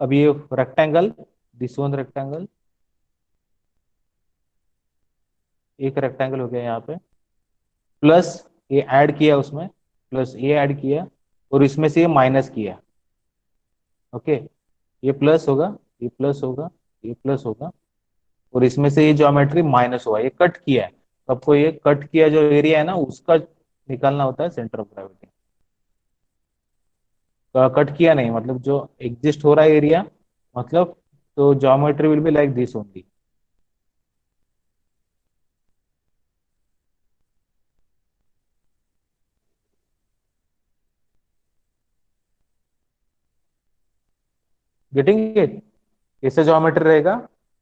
अभी ये रेक्टेंगल, दिस वन रेक्टेंगल, एक रेक्टेंगल हो गया यहाँ पे, प्लस ये ऐड किया उसमें, प्लस ये ऐड किया, और इसमें से ये माइनस किया। ओके, ये प्लस होगा, ये प्लस होगा, ये प्लस होगा, और इसमें से ये ज्योमेट्री माइनस हुआ, ये कट किया है। तो आपको ये कट किया जो एरिया है ना उसका निकालना होता है सेंटर ऑफ ग्रेविटी। कट किया नहीं, मतलब जो एग्जिस्ट हो रहा है एरिया, मतलब तो geometry will be like this only. Getting it. ऐसे ज्योमेट्री रहेगा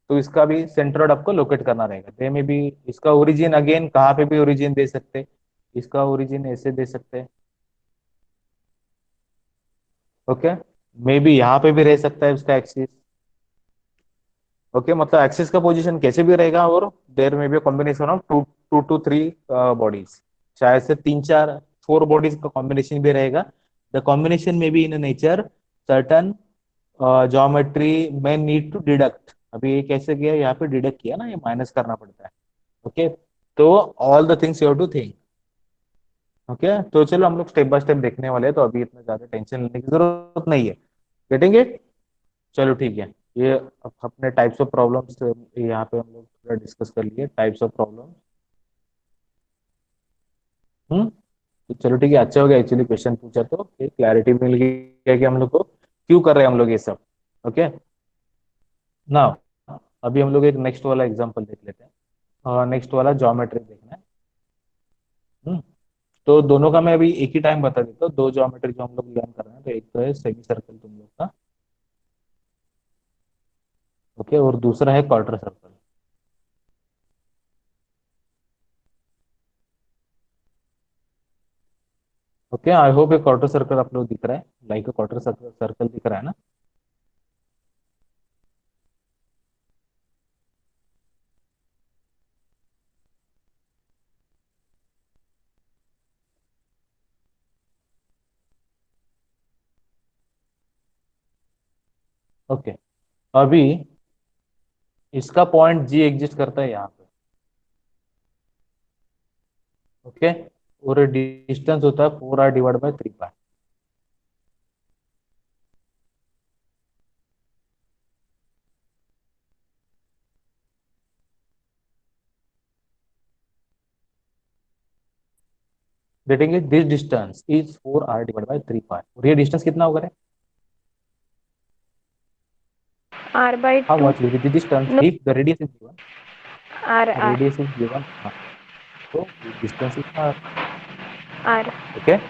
तो इसका भी सेंट्रोइड आपको लोकेट करना रहेगा। दे में भी इसका ओरिजिन अगेन कहाँ पे भी ओरिजिन दे सकते, इसका ओरिजिन ऐसे दे सकते। ओके, मे बी यहाँ पे भी रह सकता है उसका एक्सिस। ओके, मतलब एक्सिस का पोजीशन कैसे भी रहेगा, और देयर में be combination of two two two three bodies, शायद से तीन चार, फोर बॉडीज का कॉम्बिनेशन भी रहेगा। द कॉम्बिनेशन में be in nature certain geometry में नीड टू डिडक्ट। अभी ये कैसे किया, यहाँ पे डिडक्ट किया ना, ये माइनस करना पड़ता है। ओके, तो all the things you have to think. Okay, तो चलो हम लोग स्टेप बाय स्टेप देखने वाले हैं, तो अभी इतना ज्यादा टेंशन लेने की जरूरत नहीं है। Getting it. चलो ठीक है, ये अपने टाइप्स ऑफ प्रॉब्लम्स यहाँ पे हम लोग थोड़ा डिस्कस कर लिए, टाइप्स ऑफ प्रॉब्लम। तो चलो ठीक है, अच्छा हो गया एक्चुअली क्वेश्चन पूछा, तो क्लैरिटी मिल गई कि हम लोग को क्यों कर रहे हैं हम लोग ये सब। ओके, ना अभी हम लोग एक नेक्स्ट वाला एग्जांपल देख लेते हैं, नेक्स्ट वाला ज्योमेट्री देखना है। हम्म, तो दोनों का मैं अभी एक ही टाइम बता देता हूँ, दो ज्योमेट्री जो हम लोग लर्न कर रहे हैं, तो एक तो है सेमी सर्कल तुम लोग का, ओके, और दूसरा है quarter circle. Okay, I hope ये क्वार्टर सर्कल आप लोग दिख रहा है, लाइक क्वार्टर सर्कल दिख रहा है ना। ओके, अभी इसका पॉइंट जी एग्जिस्ट करता है यहाँ पे। ओके, और डिस्टेंस होता है 4r divide by 3 pi. Getting it, this distance is 4r divide by 3 पाई, और ये डिस्टेंस कितना होगा रे? r/2 How much will be the distance if the radius is given? r r Radius is given. हाँ, So distance is r. R. Okay.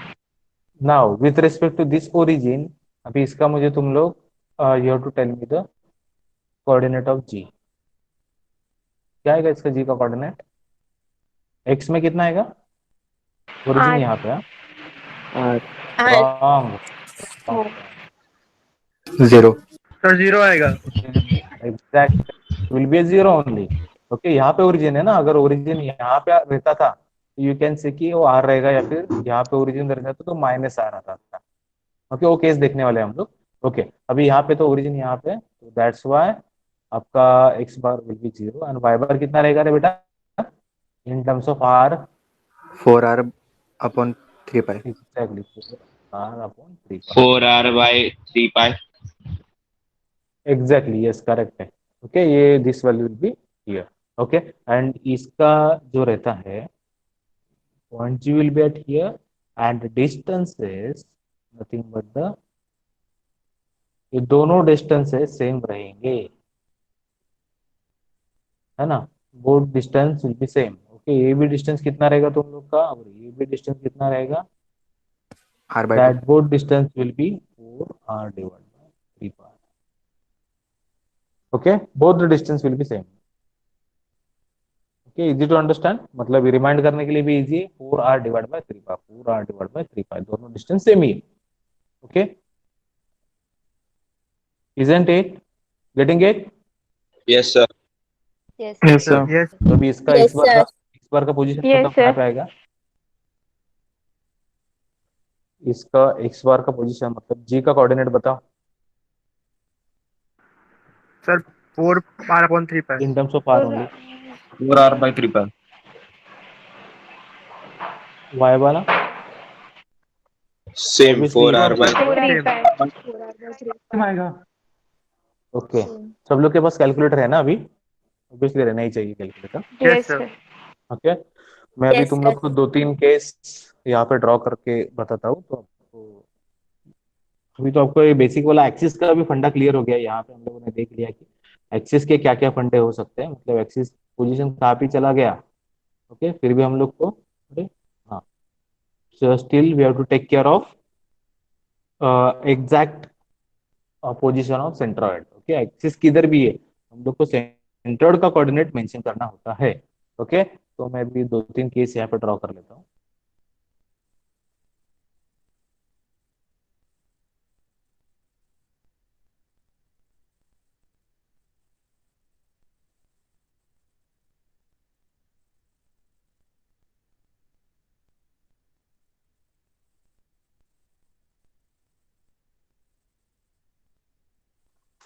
Now with respect to this origin, अभी इसका मुझे तुम लोग you have to tell me the coordinate of g. क्या आएगा इसका g का कोऑर्डिनेट? x में कितना आएगा? Origin R. यहाँ पे है. R. Wrong. Oh. 0. सर 0 आएगा. Exact will be a zero only. Okay, यहाँ पे ओरिजिन है ना. अगर ओरिजिन यहाँ पे रहता था यू कैन से कि वो आर रहेगा या फिर यहाँ पे ओरिजिन रहता था तो माइनस आर आता था. ओके, वो केस देखने वाले हम लोग. ओके, अभी यहाँ पे तो ओरिजिन यहाँ पे, तो दैट्स व्हाई आपका X bar will be zero and Y bar कितना रहेगा रे बेटा in terms of R? 4R upon 3 pi. Exactly R upon 3 pi. 4R by 3 pi. Exactly, yes, correct है. ओके, ये this value will be here. Okay, and इसका जो रहता है point G will be at here and the distance is nothing but the, ये दोनों distances same रहेंगे, है ना. Both distance will be same. Okay, ये भी डिस्टेंस कितना रहेगा तुम लोग का और ये भी डिस्टेंस कितना रहेगा? R by 2. That both distance will be 4r divided by 3 pi. Okay, both the distance will be same. Okay, easy to understand, मतलब रिमाइंड करने के लिए भी इजी है. 4r divided by 3 pi, 4r divided by 3 pi, दोनों distance same ही है. Okay, isn't it getting it? Yes, sir. Yes. Yes, sir. Yes. तो अभी इसका Yes, sir. x बार का पोजीशन Yes, मतलब कहाँ sir. पे आएगा? इसका x बार का पोजीशन मतलब g का कोऑर्डिनेट बताओ sir 4r/3 pi. In terms of r only. 4R by 3 pi. y वाला Same, Obviously, 4R by 3 pi. आएगा. ओके, सब लोग के पास कैलकुलेटर है ना अभी? ऑब्वियसली रहना ही चाहिए calculator. Yes, sir. sir. Okay, मैं अभी Yes, तुम sir. लोग को 2-3 केस यहाँ पे ड्रॉ करके बताता हूँ. तो आपको अभी तो आपको ये बेसिक वाला एक्सिस का भी फंडा क्लियर हो गया. यहाँ पे हम लोगों ने देख लिया कि एक्सिस के क्या क्या फंडे हो सकते हैं, मतलब एक्सिस पोजीशन कहाँ पे चला गया. ओके, फिर भी हम लोग को, अरे हाँ, so still we have to take care of exact position of centroid. Okay, axis किधर भी है हम लोग को सेंट्रोइड का कोऑर्डिनेट मेंशन करना होता है. ओके, तो मैं भी 2-3 केस यहाँ पे ड्रॉ कर लेता हूँ.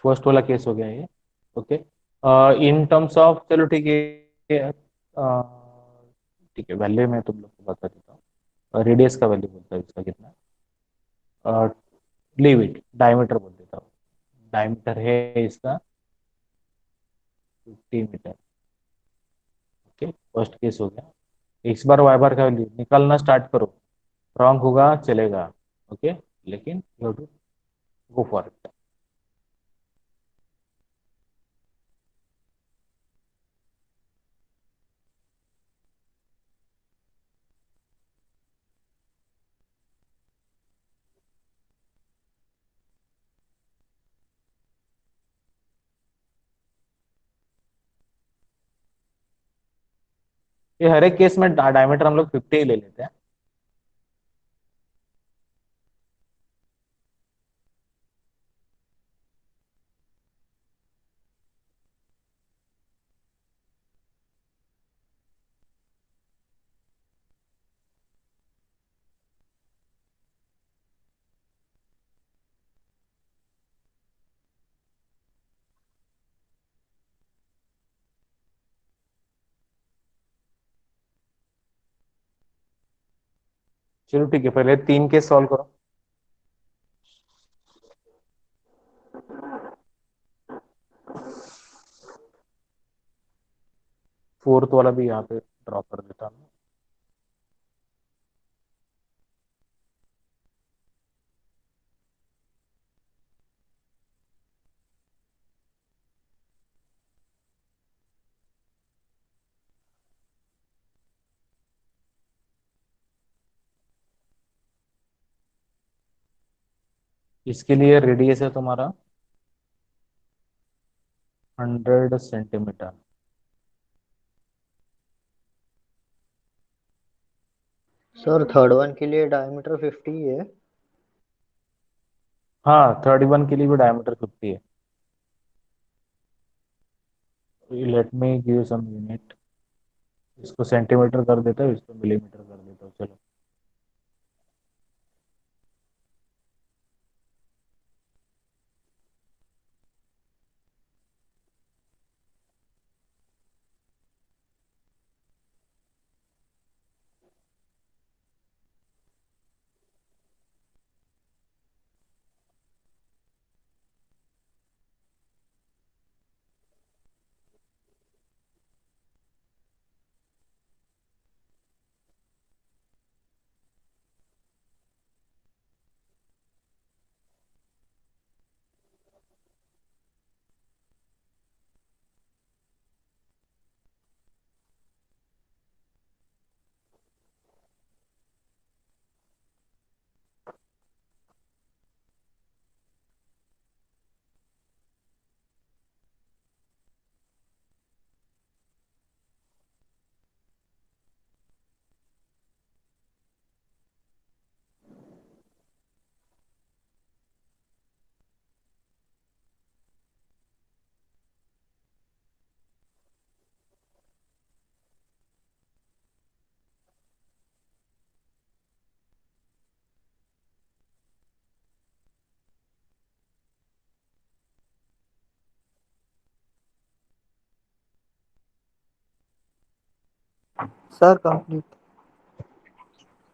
फर्स्ट वाला केस हो गया ये. ओके, इन टर्म्स ऑफ, चलो ठीक है, ठीक है, वैल्यू मैं तुम लोग को बता देता हूँ. रेडियस का वैल्यू बोलता है इसका कितना, लीव इट, डायमीटर बोल देता हूँ. डायमीटर है इसका 50 मीटर. ओके, फर्स्ट केस हो गया. एक्स बार वाई बार का वैल्यू निकालना स्टार्ट करो. रॉन्ग होगा चलेगा. ओके, लेकिन you have to go for it. ये हर एक केस में डायमीटर हम लोग 50 ही ले लेते हैं. चलो ठीक है, पहले 3 केस सॉल्व करो. फोर्थ वाला भी यहाँ पे ड्रॉ कर देता हूँ. इसके लिए रेडियस है तुम्हारा 100 सेंटीमीटर। सर थर्ड वन के लिए डायमीटर 50 है। हाँ, 31 के लिए भी डायमीटर 50 है। Let me give some unit. इसको सेंटीमीटर कर देता हूँ, इसको मिलीमीटर कर देता हूँ, चलो। Sir complete.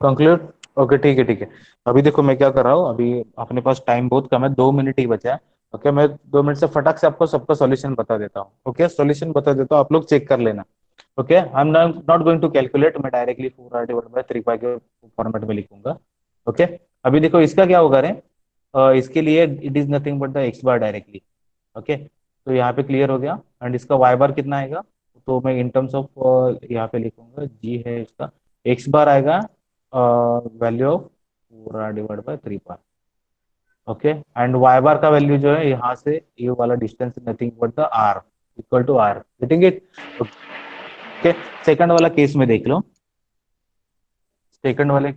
कंक्लूड। ओके, ठीक है, ठीक है। अभी देखो मैं क्या कर रहा हूँ, अभी अपने पास टाइम बहुत कम है, 2 मिनट ही बचा है। ओके, मैं 2 मिनट से फटाक से आपको सबका सॉल्यूशन बता देता हूँ। ओके, सॉल्यूशन बता देता हूँ, आप लोग चेक कर लेना। Okay, I am not going to calculate, मैं डायरेक्टली 4r/3 के फॉर्मेट में लिखूंगा। ओके, अभी देखो इसका क्या होगा रे, इसके लिए it is nothing but the x bar directly. Okay, तो यहाँ पे क्लियर हो गया। एंड इसका वाई बार कितना आएगा, तो मैं इन टर्म्स ऑफ यहाँ पे लिखूंगा, जी है इसका, एक्स बार आएगा value of 4r/3। Okay, and Y bar का वैल्यू जो है यहाँ से ये वाला distance nothing but the r, equal to r. Getting it? Okay, second वाला केस में देख लो। सेकंड वाले,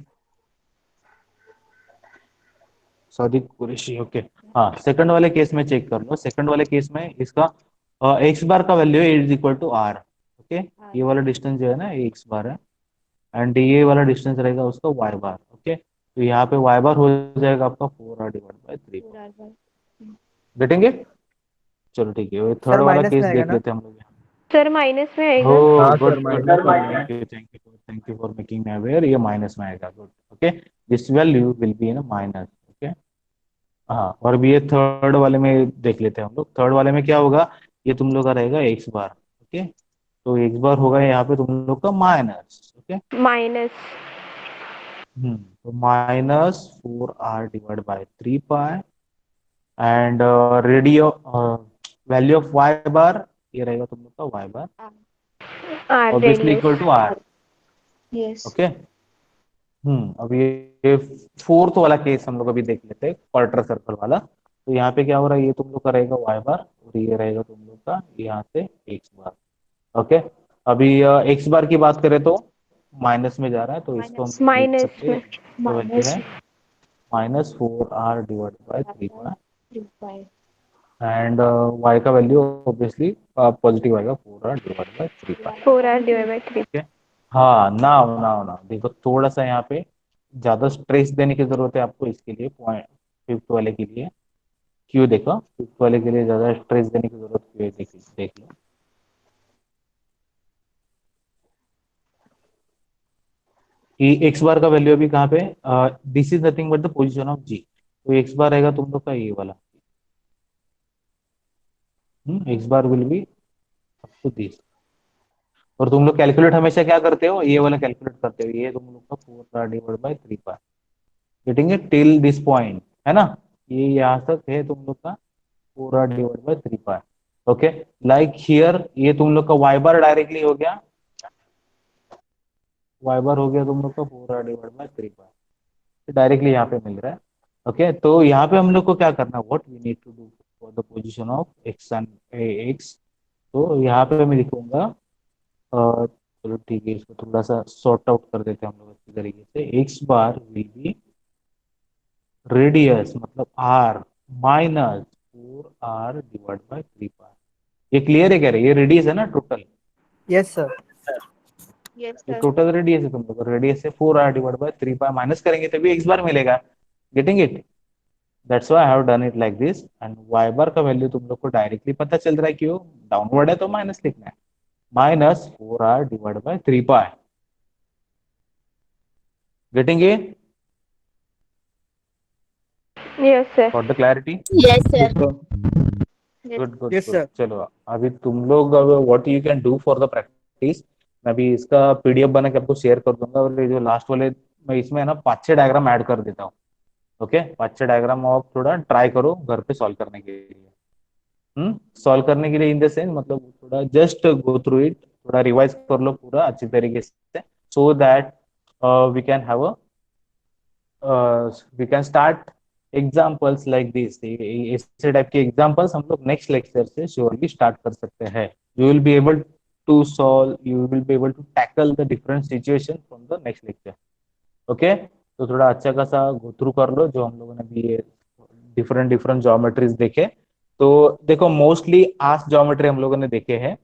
सॉरी कुरेशी। ओके, हाँ, सेकंड वाले केस में चेक कर लो। सेकंड वाले केस में इसका एक्स बार का वैल्यू है is equal to R. Okay, ये वाला डिस्टेंस जो है ना, ये एक्स बार है, एंड ये वाला डिस्टेंस रहेगा उसका वाई बार। ओके, तो यहाँ पे वाई बार हो जाएगा आपका 4r/3। Getting it? चलो ठीक है, सर थर्ड वाला माइनस केस में आएगा देख ना? लेते हैं हम लोग। सर माइनस में आएगा। हो, हाँ good sir good minus good, में। Thank you for making me aware, ये माइनस में आएगा। Good. Okay, this value will be in minus. Okay, हाँ, और भी ये थर्ड वाले में देख लेते हैं हम लोग। थर्ड वाले में क्या होगा, ये तुम लोग का रहेगा एक्स बार। ओके, तो एक्स बार होगा यहाँ पे तुम लोग का माइनस। ओके, माइनस तो -4r/3 and radio value of y bar, ये रहेगा तुम लोग का y bar, r obviously radius. Equal to r. Yes. Okay, अब ये फोर्थ वाला केस हम लोग अभी देख लेते हैं, क्वार्टर सर्कल वाला। तो यहाँ पे क्या हो रहा है, ये तुम लोग का रहेगा वाई बार और ये रहेगा तुम लोग का यहाँ से एक्स बार। ओके, अभी एक्स बार की बात करें तो माइनस में जा रहा है, तो इसको हम लिख माइनस सकते हैं, में। वैल्यू है -4r/3 एंड y का वैल्यू ऑब्वियसली पॉजिटिव आएगा, 4r/3। 4r/3। ओके, हाँ, नाउ नाउ नाउ देखो, थोड़ा सा यहाँ पे ज्यादा स्ट्रेस देने की जरूरत है आपको इसके लिए, पॉइंट फिफ्थ वाले के लिए। क्यों? देखो, फिफ्थ वाले के लिए ज्यादा स्ट्रेस देने की जरूरत क्यों है, देख लो। कि एक्स बार का वैल्यू अभी कहाँ पे, this is nothing but the position of G, तो एक्स बार रहेगा तुम लोग का ये वाला, x bar will be up to this. और तुम लोग कैलकुलेट हमेशा क्या करते हो, ये वाला कैलकुलेट करते हो, ये तुम लोग का 4r/3। Getting it till this point, है ना? ये यहाँ तक है तुम लोग का 4r/3। ओके, लाइक हियर ये तुम लोग का वाई बार डायरेक्टली हो गया, वाई बार हो गया तुम लोग का 4r/3, डायरेक्टली यहाँ पे मिल रहा है। ओके, तो यहाँ पे हम लोग को क्या करना है, what we need to do for the position of X and X. तो यहाँ पे मैं लिखूंगा, चलो ठीक है, इसको थोड़ा सा सॉर्ट आउट कर देते हैं हम लोग अच्छी तरीके से। X bar will be radius मतलब r minus 4r divide by 3 पाई। ये क्लियर है, कह रहे ये रेडियस है ना टोटल, यस सर। Yes, ये sir. टोटल रेडियस है, तुम लोग रेडियस से 4r divide by 3 pi minus करेंगे तभी एक्स बार मिलेगा। Getting it? That's why I have done it like this. And Y bar का वैल्यू तुम लोग को डायरेक्टली पता चल रहा है, क्यों डाउनवर्ड है तो माइनस लिखना है, minus 4r divide by 3 pi. Getting it? Yes, sir. Got the clarity? Yes, sir. Yes. Good good Yes, good. sir. चलो अभी तुम लोग अब what you can do for the practice, मैं अभी इसका पीडीएफ बना के आपको शेयर कर दूंगा, और ये जो लास्ट वाले मैं इसमें है ना 5-6 डायग्राम ऐड कर देता हूँ। ओके, 5-6 डायग्राम आप थोड़ा ट्राई करो घर पे सॉल्व करने के लिए। सॉल्व करने के लिए इन द सेंस मतलब थोड़ा जस्ट गो थ्रू इट, थोड़ा रिवाइज कर लो पूरा अच्छी तरीके से, so that we can have a we can start examples like this. ऐसे टाइप के एग्जाम्पल्स हम लोग नेक्स्ट लेक्चर से श्योरली स्टार्ट कर सकते हैं। You will be able to solve, you will be able to tackle the different situation from the next lecture. Okay, तो थोड़ा अच्छा खासा गो थ्रू कर लो जो हम लोगों ने भी ये डिफरेंट डिफरेंट ज्योमेट्रीज देखे। तो देखो मोस्टली आस ज्योमेट्री हम लोगों ने देखे हैं,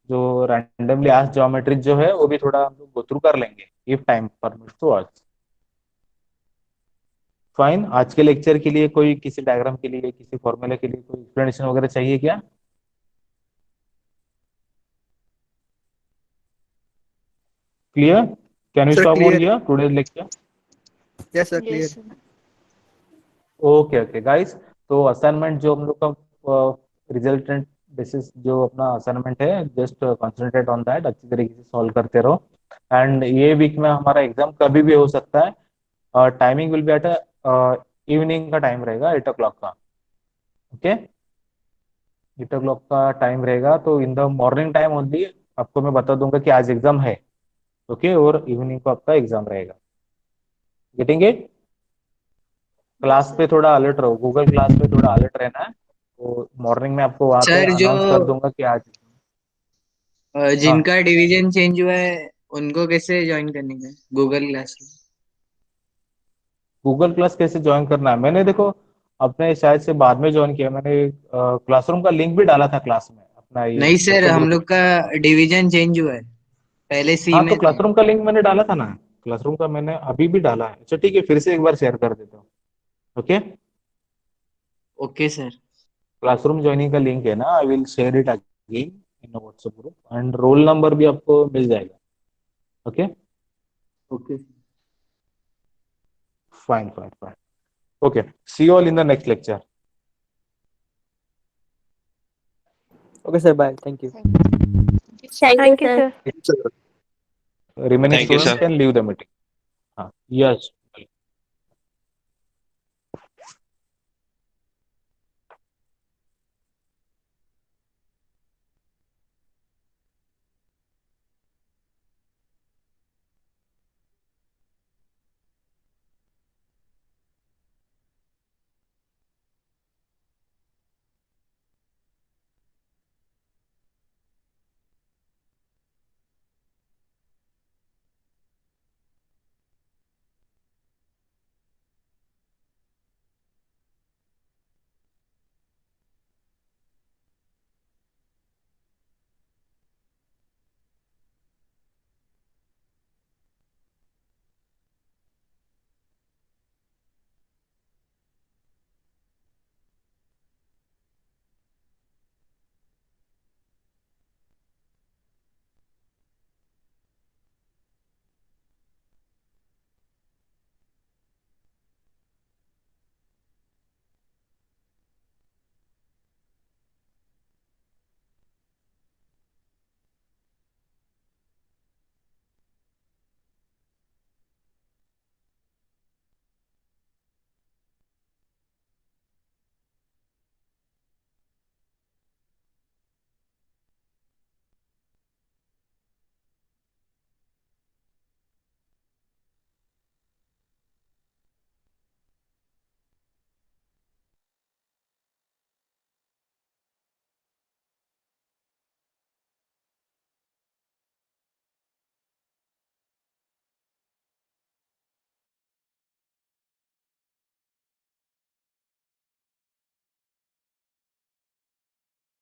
जो रैंडमली आस ज्योमेट्री जो है वो भी थोड़ा हम लोग गो थ्रू कर लेंगे if time permits to us. Fine, आज के लेक्चर के लिए कोई किसी डायग्राम के लिए किसी फॉर्मूले के लिए कोई एक्सप्लेनेशन वगैरह चाहिए क्या? Clear? Can you Sir, stop over clear. Here today's lecture? Yes, sir. Clear. Yes, sir. Okay okay guys, तो असाइनमेंट जो हम लोग का रिजल्टेंट बेसिस जो अपना असाइनमेंट है, जस्ट कंसंट्रेट ऑन दैट, अच्छी तरीके से सॉल्व करते रहो। एंड ये वीक में हमारा एग्जाम कभी भी हो सकता है, timing will be at evening का टाइम रहेगा 8 o'clock का। ओके, 8 o'clock का टाइम रहेगा, तो in the morning time only आपको मैं बता दूंगा कि आज एग्जाम है। ओके, और इवनिंग को आपका एग्जाम रहेगा। Getting it? क्लास पे थोड़ा अलर्ट रहो, गूगल क्लास पे थोड़ा अलर्ट रहना है, तो मॉर्निंग में आपको वहां पे सर जो अनाउंस कर दूंगा कि आज। हाँ, जिनका डिवीजन चेंज हुआ है उनको कैसे ज्वाइन करने का गूगल क्लास? गूगल क्लास कैसे ज्वाइन करना है, मैंने देखो अपने शायद से बाद में ज्वाइन किया, मैंने क्लासरूम का लिंक भी डाला था क्लास में अपना, ये नहीं सर, व्हाट्सएप हम ग्रुप में। लोग का डिवीजन चेंज हुआ है, पहले सी हाँ, तो में थे। क्लासरूम का लिंक मैंने डाला था ना, क्लासरूम का मैंने अभी भी डाला है। अच्छा ठीक है, फिर से एक बार शेयर कर देता हूँ। Okay, okay sir. Classroom joining का लिंक है ना, I will share it again in WhatsApp group, and roll number भी आपको मिल जाएगा। Okay, okay fine fine fine. Okay, see you all in the next lecture. Okay, sir. Bye. Thank you. Thank you, sir. Remaining Thank you, students sir. can leave the meeting. Yes.